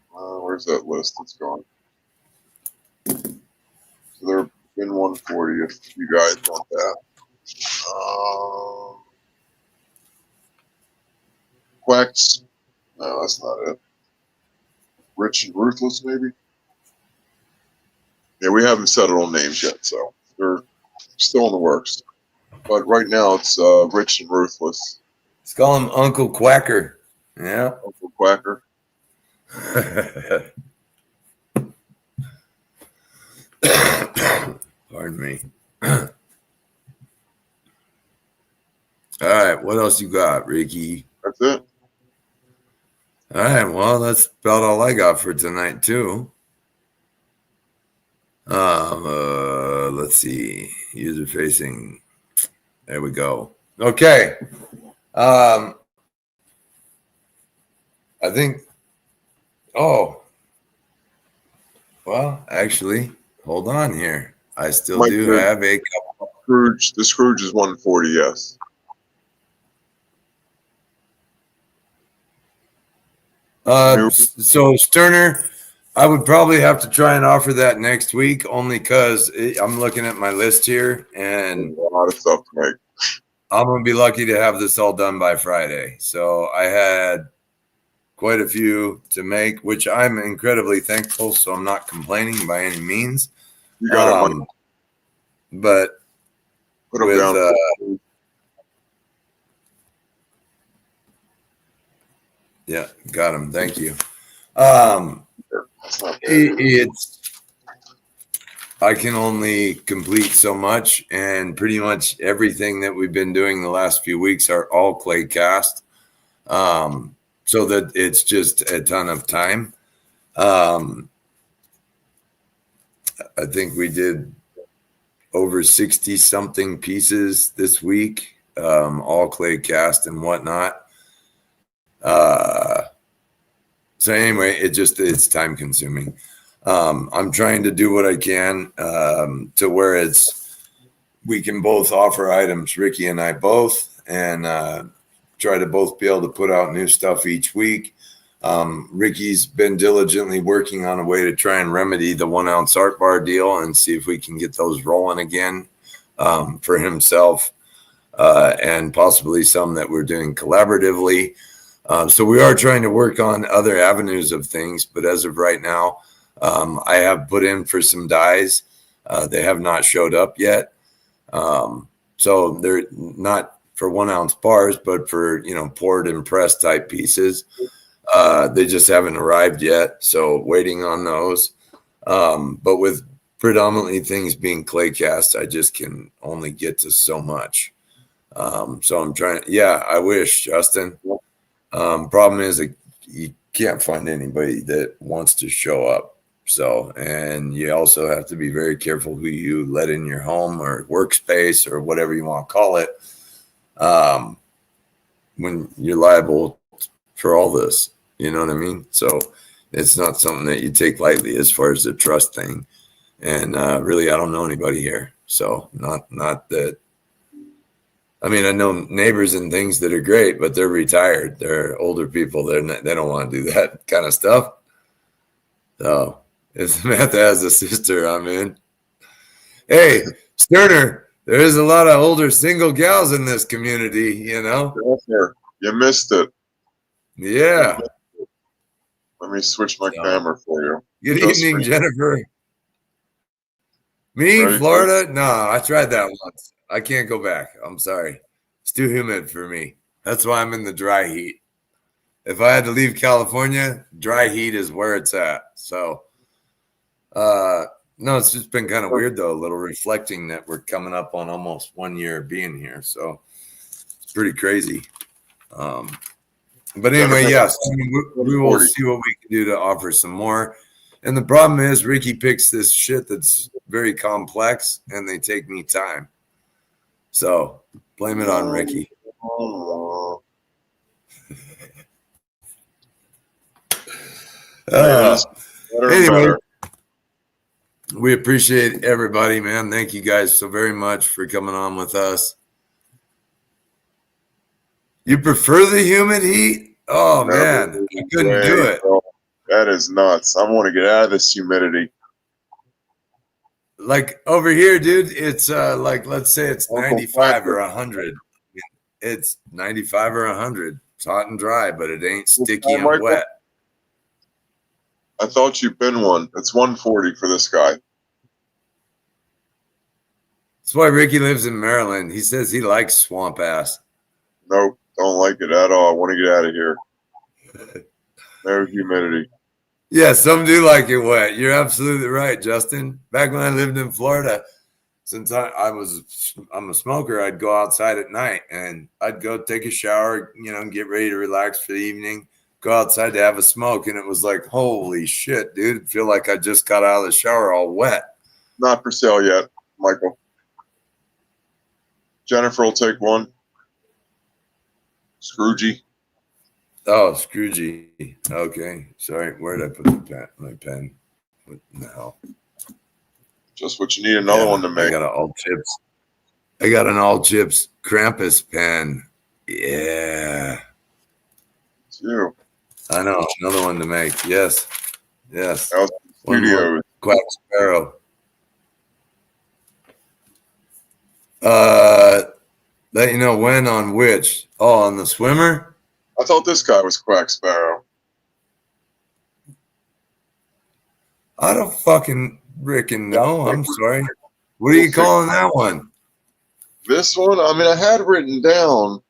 Where's that list? It's gone. So they're in 140 if you guys want that. Quacks. No, that's not it. Rich and Ruthless, maybe? Yeah, we haven't settled on names yet, so they're still in the works. But right now it's Rich and Ruthless. Let's call him Uncle Quacker. Yeah. Uncle Quacker. Pardon me. All right. What else you got, Ricky? That's it. All right. Well, that's about all I got for tonight, too. Let's see. User facing. There we go. Okay. I think, oh, well, actually, hold on here. I still Mike, do have a couple. the Scrooge is 140, yes. So Sterner, I would probably have to try and offer that next week only because I'm looking at my list here and A lot of stuff to make. I'm going to be lucky to have this all done by Friday. So I had quite a few to make, which I'm incredibly thankful. So I'm not complaining by any means. You got it, Mike. But Put them with, down. yeah, got him. Thank you. That's not bad. It's I can only complete so much, and pretty much everything that we've been doing the last few weeks are all clay cast. So that it's just a ton of time. I think we did over 60 something pieces this week, all clay cast and whatnot. So anyway, it's time consuming. I'm trying to do what I can to where we can both offer items, Ricky and I both, and try to both be able to put out new stuff each week. Ricky's been diligently working on a way to try and remedy the 1 ounce art bar deal and see if we can get those rolling again for himself and possibly some that we're doing collaboratively. So we are trying to work on other avenues of things, but as of right now, I have put in for some dies. They have not showed up yet. So they're not for 1 ounce bars, but for, poured and pressed type pieces. They just haven't arrived yet. So waiting on those. But with predominantly things being clay cast, I just can only get to so much. So I'm trying. Yeah, I wish, Justin. Problem is you can't find anybody that wants to show up. So, and you also have to be very careful who you let in your home or workspace or whatever you want to call it. When you're liable for all this, you know what I mean? So it's not something that you take lightly as far as the trust thing. And really, I don't know anybody here. So not that. I mean, I know neighbors and things that are great, but they're retired. They're older people. They don't want to do that kind of stuff. So if Samantha has a sister, I'm in. Hey, Sterner, there is a lot of older single gals in this community, You missed it. Yeah. Let me switch my camera for you. Good evening, Jennifer. Me, Ready, Florida? No, I tried that once. I can't go back. I'm sorry. It's too humid for me. That's why I'm in the dry heat. If I had to leave California, dry heat is where it's at. So, no, it's just been kind of weird, though, a little reflecting that we're coming up on almost 1 year of being here. So it's pretty crazy. But anyway, yes, we will see what we can do to offer some more. And the problem is Ricky picks this shit that's very complex and they take me time. So blame it on Ricky. Anyway, we appreciate everybody, man. Thank you guys so very much for coming on with us. You prefer the humid heat? Oh, man, I couldn't do it. Bro. That is nuts. I want to get out of this humidity. Like over here, dude, it's like, let's say it's 95 or 100. It's 95 or 100. It's hot and dry, but it ain't sticky and wet. I thought you'd been one. It's 140 for this guy. That's why Ricky lives in Maryland. He says he likes swamp ass. Nope, don't like it at all. I want to get out of here. No humidity. Yeah, some do like it wet. You're absolutely right, Justin. Back when I lived in Florida, since I'm a smoker, I'd go outside at night and I'd go take a shower, get ready to relax for the evening, go outside to have a smoke. And it was like, holy shit, dude. I feel like I just got out of the shower all wet. Not for sale yet, Michael. Jennifer will take one. Scroogey. Oh, Scroogey. Okay. Sorry. Where did I put the pen? My pen. What the hell? Just what you need another one to I make. got an all chips. I got an all chips Krampus pen. Yeah. It's you. I know. Another one to make. Yes. Yes. Out One more studios. Quack Sparrow. Let you know when on which. Oh, on the swimmer? I thought this guy was Quack Sparrow. I don't fucking frickin' know. I'm sorry. What are you calling that one? This one, I mean, I had written down.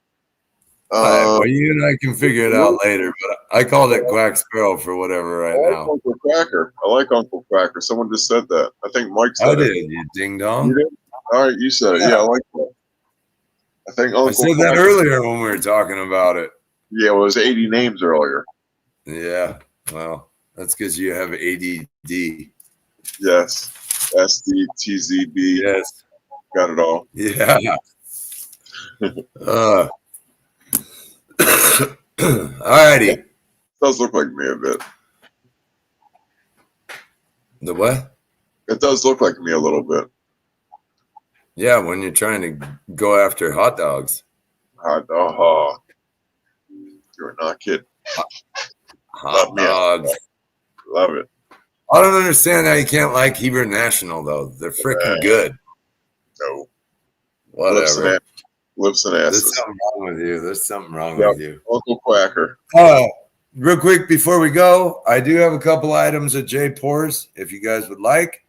All right, well, you and I can figure it out later, but I called it Quack Sparrow for whatever right I like now. Uncle Cracker. I like Uncle Cracker. Someone just said that. I think Mike said I it. did, you ding You dong. did? All right, you said it. Yeah, I like that. I think Uncle I said that Cracker. earlier when we were talking about it. Yeah, it was 80 names earlier. Yeah, well, that's because you have ADD. Yes. SDTZB. Yes. Got it all. Yeah. Alrighty. Does look like me a bit. The what? It does look like me a little bit. Yeah, when you're trying to go after hot dogs. You're not kidding. Hot dogs. Love it. I don't understand how you can't like Hebrew National, though. They're freaking good. No. Whatever. Lips and There's asses. something wrong with you. There's something wrong Yep. with you. Uncle Quacker. Real quick before we go, I do have a couple items at J Pours if you guys would like.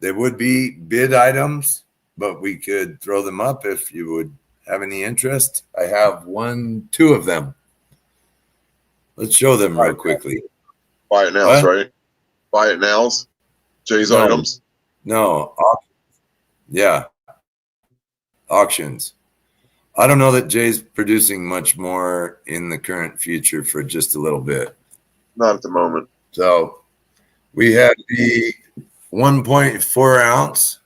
They would be bid items, but we could throw them up if you would have any interest. I have two of them. Let's show them real quickly. Buy it now, right? Buy it nows. Jay's items. No. Yeah. Auctions. I don't know that Jay's producing much more in the current future for just a little bit. Not at the moment. So we have the 1.4 ounce.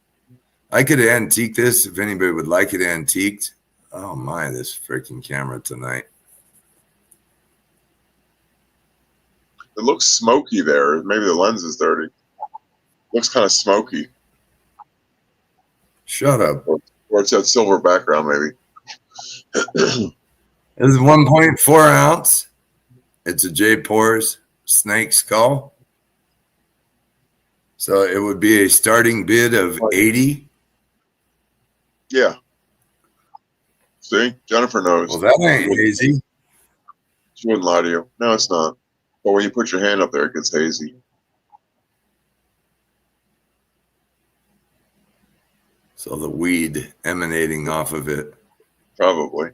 I could antique this if anybody would like it antiqued. Oh my, this freaking camera tonight. It looks smoky there. Maybe the lens is dirty. Looks kind of smoky. Shut up. Or it's that silver background, maybe. This is 1.4 ounce. It's a J Pours snake skull. So it would be a starting bid of 80. Yeah. See? Jennifer knows. Well, that ain't hazy. She wouldn't lie to you. No, it's not. But when you put your hand up there, it gets hazy. So the weed emanating off of it. Probably.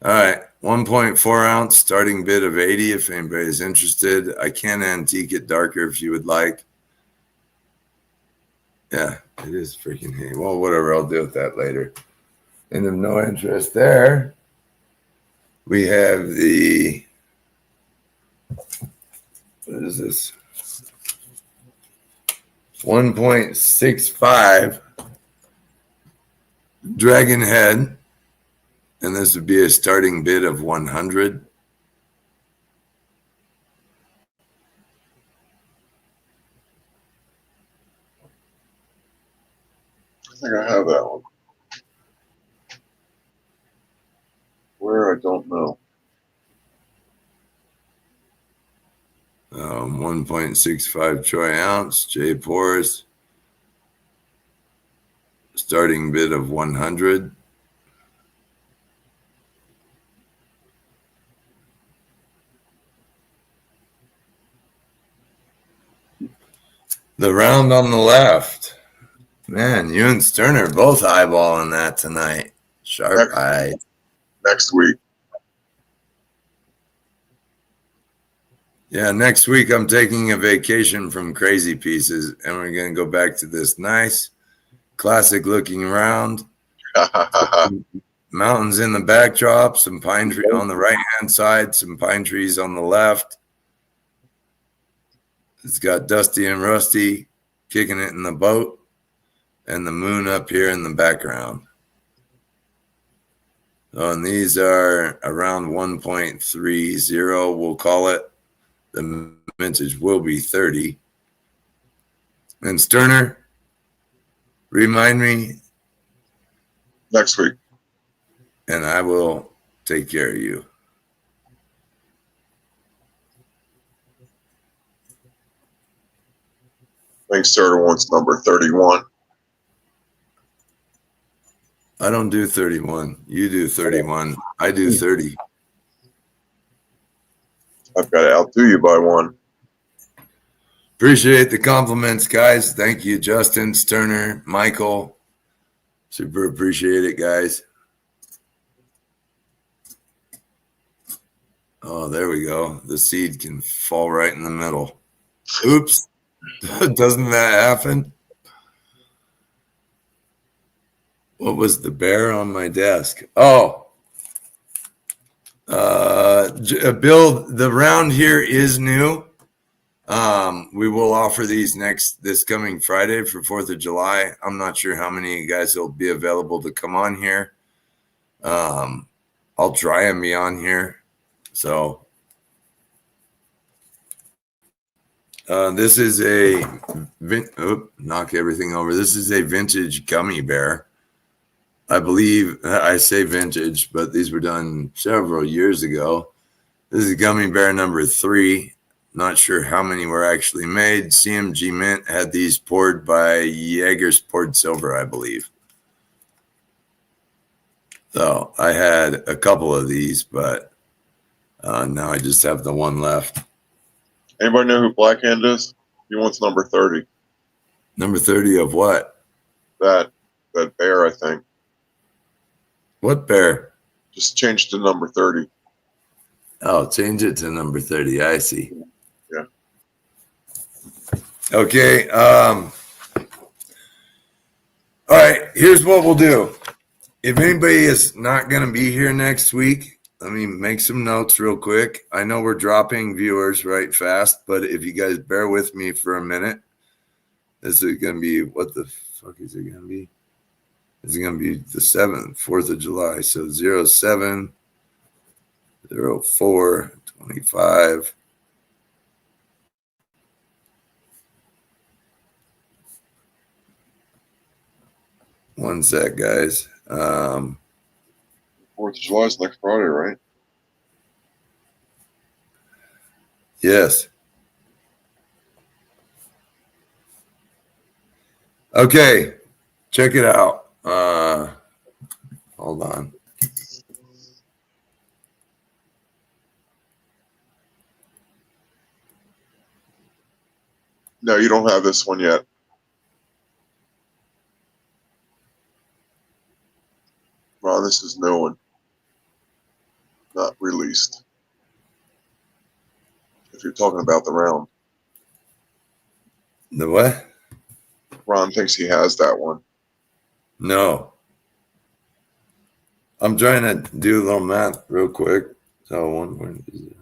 All right. 1.4 ounce starting bid of 80 if anybody's interested. I can antique it darker if you would like. Yeah, it is freaking hazy. Well, whatever. I'll deal with that later. And of no interest there, we have the, what is this? 1.65 Dragon Head. And this would be a starting bid of 100. I think I have that one. Where? I don't know. 1.65 troy ounce, J Pours. Starting bid of 100. The round on the left. Man, you and Stern are both eyeballing that tonight. Sharp eye. Next week. Yeah, next week I'm taking a vacation from Crazy Pieces, and we're going to go back to this nice, classic-looking round. Mountains in the backdrop, some pine tree on the right-hand side, some pine trees on the left. It's got Dusty and Rusty kicking it in the boat, and the moon up here in the background. And these are around 1.30, we'll call it. The mintage will be 30. And Sterner, remind me, Next week. and I will take care of you. I think Starter wants number 31. I don't do 31. You do 31. I do 30. I've got to outdo you by one. Appreciate the compliments, guys. Thank you, Justin, Sterner, Michael. Super appreciate it, guys. Oh, there we go. The seed can fall right in the middle. Oops. Doesn't that happen? What was the bear on my desk? Oh, Bill, the round here is new. We will offer these this coming Friday for 4th of July. I'm not sure how many of you guys will be available to come on here. I'll try and be on here. So this is knock everything over. This is a vintage gummy bear. I believe I say vintage, but these were done several years ago. This is gummy bear number 3. Not sure how many were actually made. CMG Mint had these poured by Jaeger's Poured Silver, I believe. So I had a couple of these, but now I just have the one left. Anybody know who Blackhand is? He wants number 30. Number 30 of what? That bear, I think. What bear? Just change to number 30. Oh, change it to number 30. I see. Yeah. Okay. All right. Here's what we'll do. If anybody is not going to be here next week, let me make some notes real quick. I know we're dropping viewers right fast, but if you guys bear with me for a minute, this is going to be, what the fuck is it going to be? It's going to be the 7th, 4th of July. So 07, 04, 25. One sec, guys. 4th of July is next Friday, right? Yes. Okay. Check it out. Hold on. No, you don't have this one yet. Ron, this is no one. Not released. If you're talking about the round. The what? Ron thinks he has that one. No. I'm trying to do a little math real quick. So 1.0.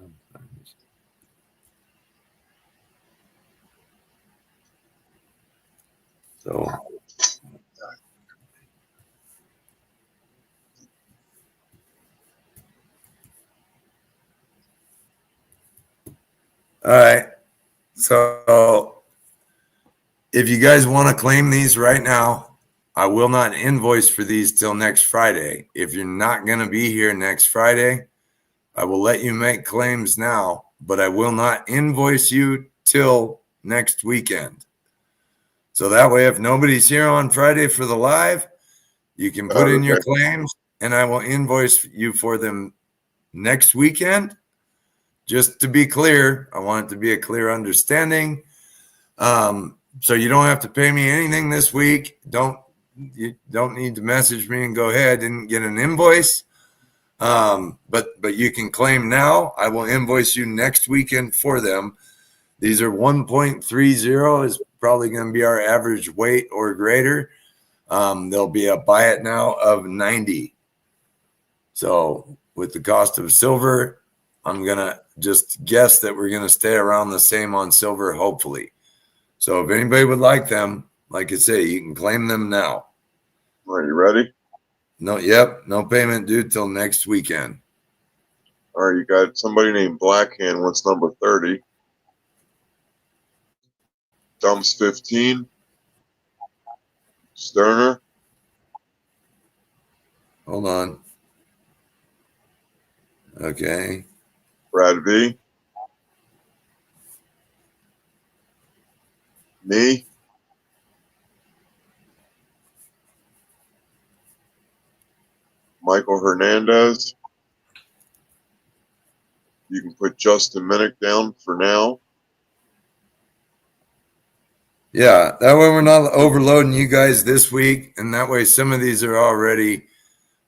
So all right. So if you guys want to claim these right now, I will not invoice for these till next Friday. If you're not going to be here next Friday, I will let you make claims now, but I will not invoice you till next weekend. So that way, if nobody's here on Friday for the live, you can put in your claims and I will invoice you for them next weekend. Just to be clear, I want it to be a clear understanding. So you don't have to pay me anything this week. You don't need to message me and go, hey, I didn't get an invoice. But you can claim now. I will invoice you next weekend for them. These are 1.30 is probably going to be our average weight or greater. There'll be a buy it now of 90. So with the cost of silver, I'm going to just guess that we're going to stay around the same on silver, hopefully. So if anybody would like them, like I say, you can claim them now. Are you ready? No, yep, no payment due till next weekend. All right, you got somebody named Blackhand wants number 30. Dumps 15. Sterner. Hold on. Okay. Brad V. Me. Michael Hernandez. You can put Justin Minnick down for now. Yeah, that way we're not overloading you guys this week, and that way some of these are already.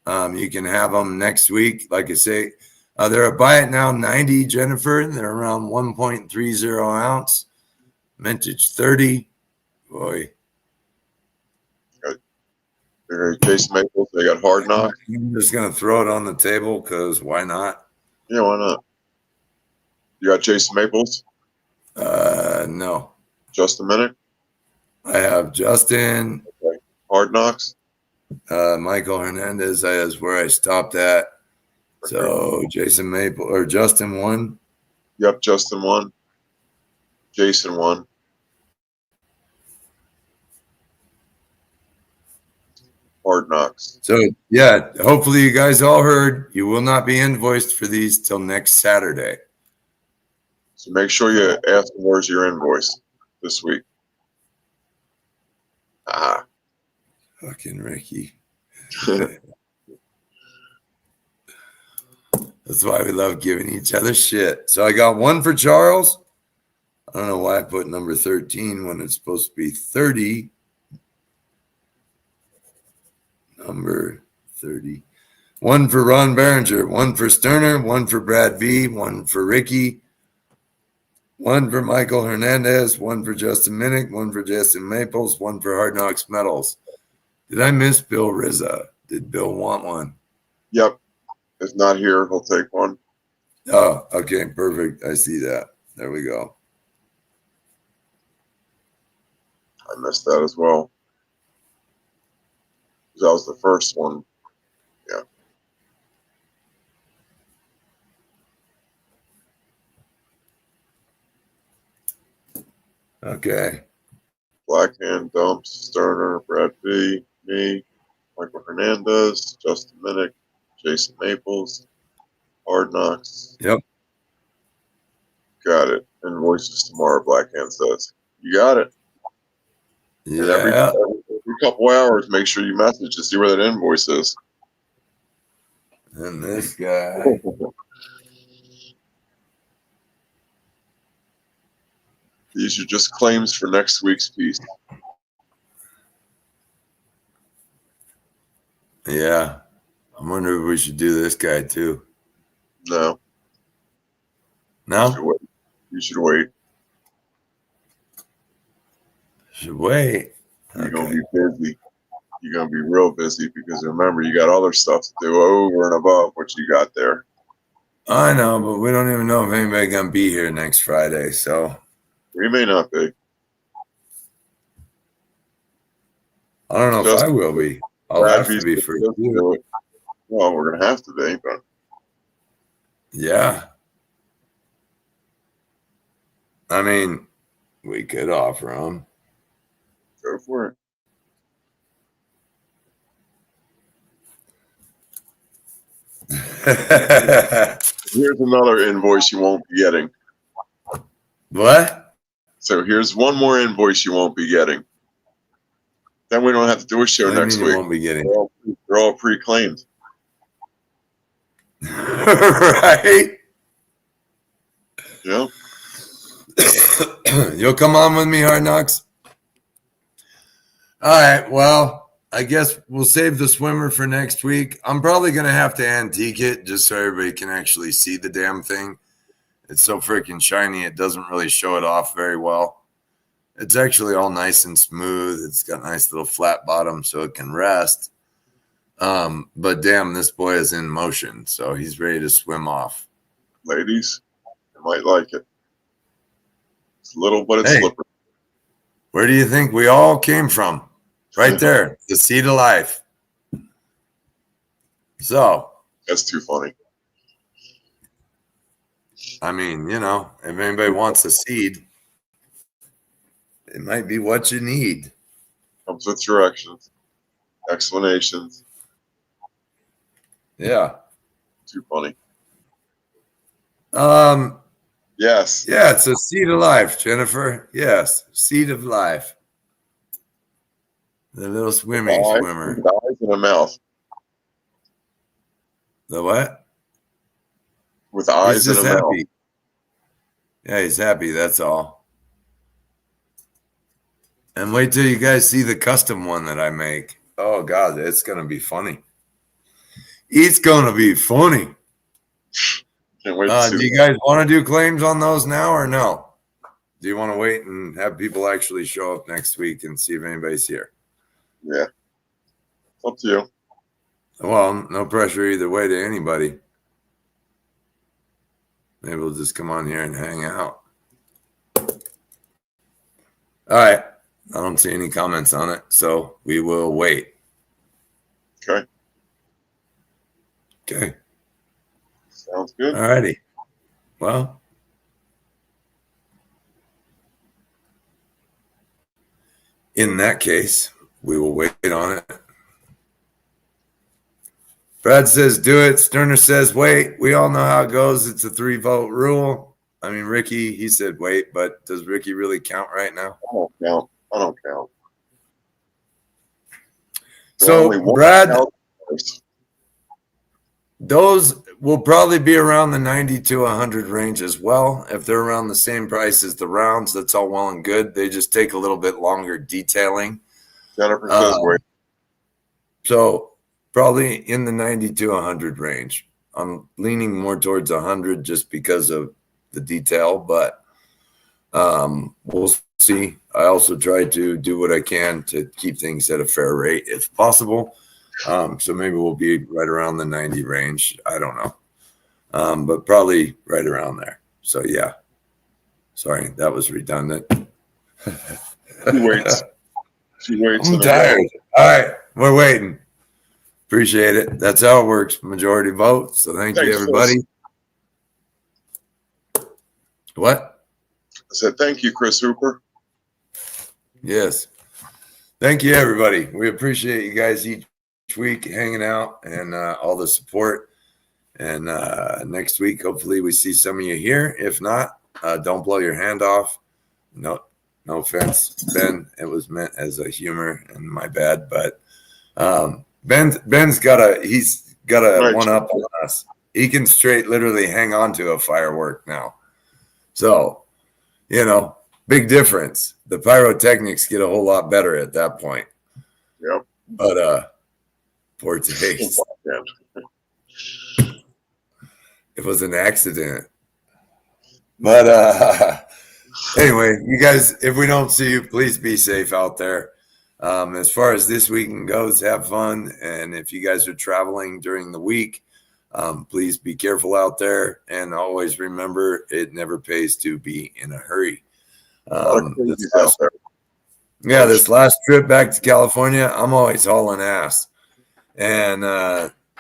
You can have them next week. Like I say, they're a buy it now 90, Jennifer. They're around 1.30 ounce. Vintage 30. Boy. Jason Maples. They got Hard Knock. I'm just going to throw it on the table because why not? Yeah, why not? You got Jason Maples. No. Justin Minnick. I have Justin. Okay. Hard Knocks. Michael Hernandez is where I stopped at. Okay. So Jason Maple or Justin won. Yep, Justin won. Jason won. Hard Knocks. So yeah, hopefully you guys all heard. You will not be invoiced for these till next Saturday. So make sure you ask them where's your invoice this week. Ah. Fucking Ricky. That's why we love giving each other shit. So I got one for Charles. I don't know why I put number 13 when it's supposed to be 30. Number 30. One for Ron Berenger, one for Sterner, one for Brad V, one for Ricky, one for Michael Hernandez, one for Justin Minnick, one for Justin Maples, one for Hard Knocks Metals. Did I miss Bill Rizza? Did Bill want one? Yep. If not here, he'll take one. Oh, okay, perfect. I see that. There we go. I missed that as well. That was the first one. Yeah. Okay. Blackhand, Dumps, Sterner, Brad V, me, Michael Hernandez, Justin Minnick, Jason Maples, Hard Knocks. Yep. Got it. Invoices tomorrow, Blackhand says. You got it. Yeah. And every couple hours, make sure you message to see where that invoice is. And this guy. These are just claims for next week's piece. Yeah. I wonder if we should do this guy too. No. No? You should wait. Should wait. You're going to be busy. You're going to be real busy because remember, you got other stuff to do over and above what you got there. I know, but we don't even know if anybody's going to be here next Friday, so. We may not be. I don't know if I will be. I'll have to be for you. Well, we're going to have to be, but. Yeah. I mean, we could offer them. Go for it. Here's another invoice you won't be getting. What? So here's one more invoice you won't be getting. Then we don't have to do a show next week. Won't be getting. They're all pre-claimed. Right? Yeah. You'll come on with me, Hard Knocks? All right. Well, I guess we'll save the swimmer for next week. I'm probably going to have to antique it just so everybody can actually see the damn thing. It's so freaking shiny, it doesn't really show it off very well. It's actually all nice and smooth. It's got a nice little flat bottom so it can rest. But damn, this boy is in motion, so he's ready to swim off. Ladies, you might like it. It's little, but it's slippery. Where do you think we all came from? Right there, the seed of life. So, That's too funny. I mean, you know, if anybody wants a seed, it might be what you need. Comes with directions, explanations. Yeah. Too funny. Yes. Yeah, it's a seed of life, Jennifer. Yes, seed of life. The little swimmer. With eyes and a mouth. The what? With eyes and a happy. mouth. Yeah, he's happy. That's all. And wait till you guys see the custom one that I make. Oh God, it's gonna be funny. It's gonna be funny. Can't wait to see do you guys want to do claims on those now or no? Do you want to wait and have people actually show up next week and see if anybody's here? Yeah. It's up to you. Well, no pressure either way to anybody. Maybe we'll just come on here and hang out. All right. I don't see any comments on it, so we will wait. Okay. Okay. Sounds good. All righty. Well, in that case, we will wait on it. Brad says, do it. Sterner says, wait. We all know how it goes. It's a 3-vote rule. I mean, Ricky, he said, wait, but does Ricky really count right now? I don't count. So, Brad, those will probably be around the 90 to 100 range as well. If they're around the same price as the rounds, that's all well and good. They just take a little bit longer detailing. Jennifer says, wait. So, probably in the 90 to 100 range. I'm leaning more towards 100 just because of the detail, but we'll see. I also try to do what I can to keep things at a fair rate if possible. So maybe we'll be right around the 90 range. I don't know. But probably right around there. So yeah. Sorry, that was redundant. She waits. She waits. I'm tired. All right, we're waiting. Appreciate it. That's how it works. Majority vote. So thanks you, everybody. Chris. What? I said, thank you, Chris Hooper. Yes. Thank you, everybody. We appreciate you guys each week hanging out and all the support. And next week, hopefully we see some of you here. If not, don't blow your hand off. No offense, Ben. It was meant as a humor and my bad. But Ben's got a one up on us. He can literally hang on to a firework now. So, you know, big difference. The pyrotechnics get a whole lot better at that point. Yep. But poor taste. It was an accident. But anyway, you guys, if we don't see you, please be safe out there. As far as this weekend goes, have fun. And if you guys are traveling during the week, please be careful out there. And always remember, it never pays to be in a hurry. This last trip back to California, I'm always hauling ass. And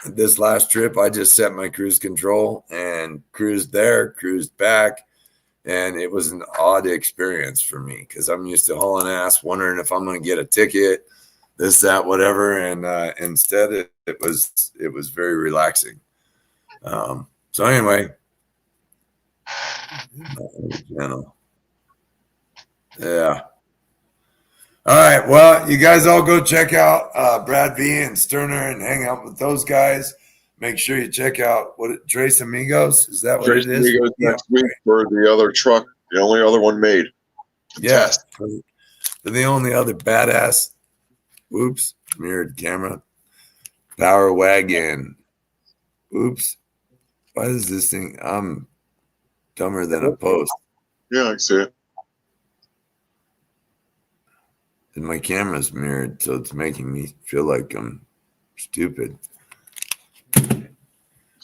this last trip, I just set my cruise control and cruised there, cruised back. And it was an odd experience for me because I'm used to hauling ass, wondering if I'm going to get a ticket, this, that, whatever. And instead, it was very relaxing. So anyway, yeah. All right. Well, you guys all go check out Brad V and Sterner and hang out with those guys. Make sure you check out Trace Amigos. Is that what it is? Amigos next week for the other truck, the only other one made. Yeah. For the only other badass. Oops. Mirrored camera. Power wagon. Oops. Why is this thing? I'm dumber than a post. Yeah, I see it. And my camera's mirrored, so it's making me feel like I'm stupid.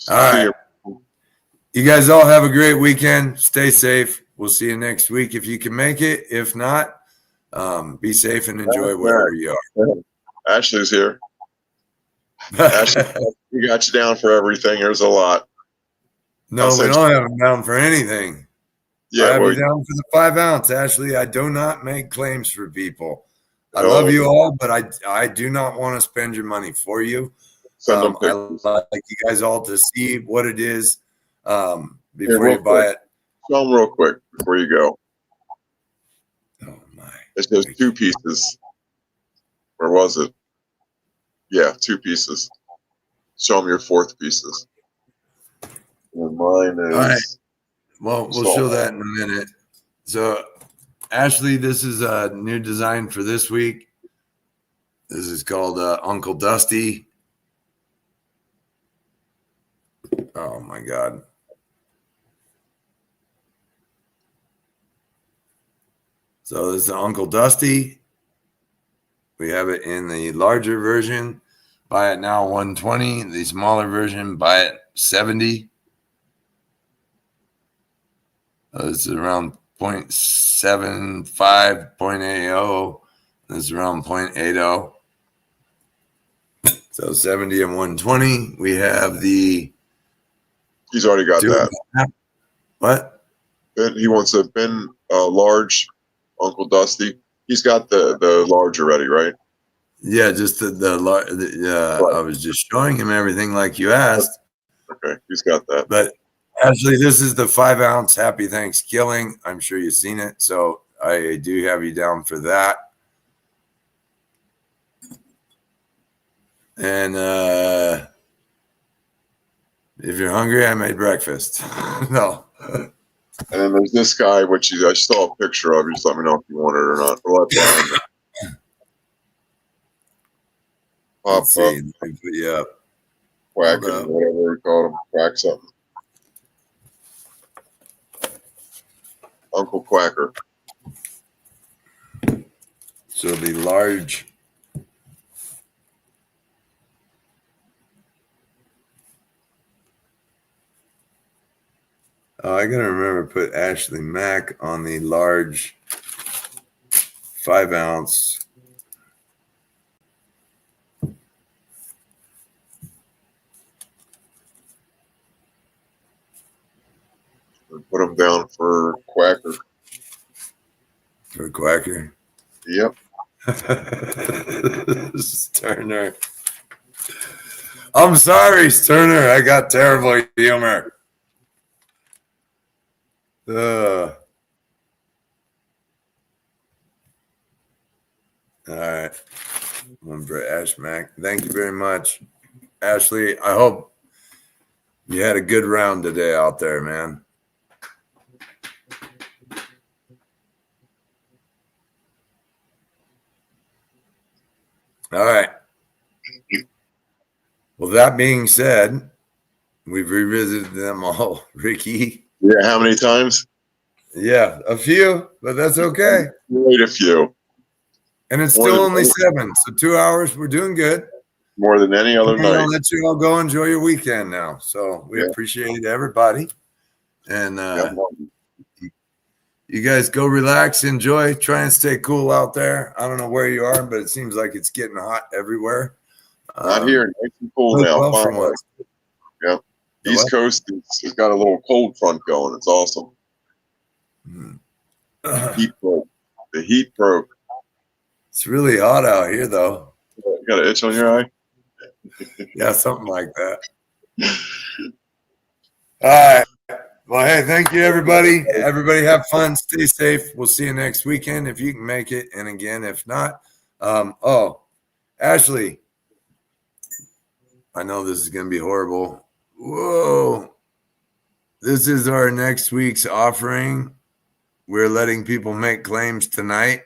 All right. You guys all have a great weekend. Stay safe. We'll see you next week if you can make it. If not, be safe and enjoy wherever you are. Ashley's here. Ashley, we got you down for everything. There's a lot. No, we don't have them down for anything. I Yeah, have well, you down for the 5 ounce, Ashley. I do not make claims for people. I no, love you all, but I do not want to spend your money for you. send them I pictures. like you guys all to see what it is Here, before real you buy quick. it. Show them real quick before you go. Oh my! It's those 2 pieces. Or was it? Yeah, 2 pieces. Show them your 4th pieces. And mine All right. is. Well, we'll show that in a minute. So, Ashley, this is a new design for this week. This is called Uncle Dusty. Oh my God. So this is Uncle Dusty. We have it in the larger version. Buy it now 120. The smaller version, buy it 70. It's around 0.75, 0.80. This is around 0.80. So 70 and 120. We have the. He's already got that. What? He wants a bin large Uncle Dusty. He's got the large already, right? Yeah, just Right. I was just showing him everything like you asked. Okay, he's got that. But actually, this is the 5 ounce Happy Thanksgiving. I'm sure you've seen it. So I do have you down for that. And if you're hungry, I made breakfast. No. And then there's this guy, which I saw a picture of. You just let me know if you want it or not. We'll let Brian know. Let's see. Let me put you up. Quacking, whatever we call him. Quack something. Uncle Quacker. So the large. Oh, I gotta remember to put Ashley Mack on the large 5 ounce. Put him down for Quacker. For Quacker. Yep. Turner. I'm sorry, Sterner. I got terrible humor. All right. One for Ash Mac. Thank you very much, Ashley. I hope you had a good round today out there, man. All right. Well, that being said, we've revisited them all, Ricky. Yeah, how many times? Yeah, a few, but that's okay. Wait a few. And it's still only 7, so 2 hours. We're doing good. More than any other night. I'll let you all go enjoy your weekend now. So we appreciate everybody. And you guys go relax, enjoy, try and stay cool out there. I don't know where you are, but it seems like it's getting hot everywhere. Not here. Nice and cool now. Well for once. Yeah. East Coast has got a little cold front going. It's awesome. Heat broke. The heat broke. It's really hot out here, though. You got an itch on your eye? Yeah, something like that. All right. Well, hey, thank you, everybody. Everybody have fun. Stay safe. We'll see you next weekend if you can make it. And again, if not, Ashley, I know this is going to be horrible. Whoa. This is our next week's offering. We're letting people make claims tonight.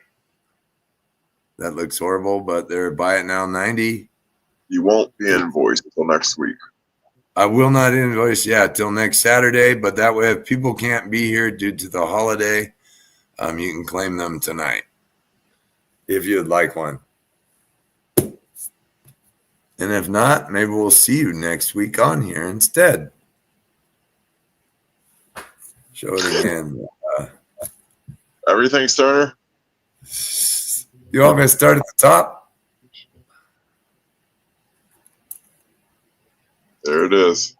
That looks horrible, but they're buy it now 90. You won't be invoiced until next week. I will not invoice, till next Saturday, but that way if people can't be here due to the holiday, you can claim them tonight if you'd like one. And if not, maybe we'll see you next week on here instead. Show it again. Everything, Sterner? You want me to start at the top? There it is.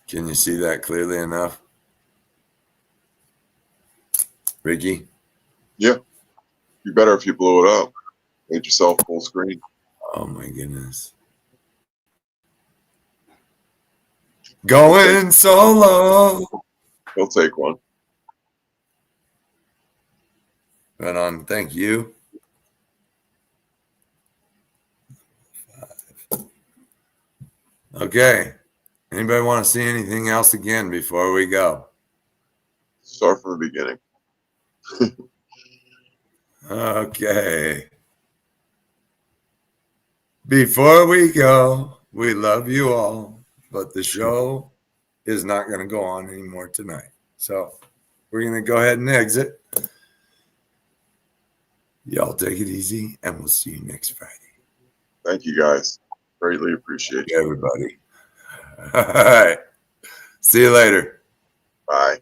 Can you see that clearly enough? Ricky? Yeah. Be better if you blew it up. Made yourself full screen. Oh my goodness. Going solo. He'll take one. Right on. Thank you. Okay. Anybody want to see anything else again before we go? Start from the beginning. Okay. Before we go, we love you all, but the show is not going to go on anymore tonight. So we're going to go ahead and exit. Y'all take it easy, and we'll see you next Friday. Thank you, guys. Greatly appreciate you. Everybody. All right. See you later. Bye.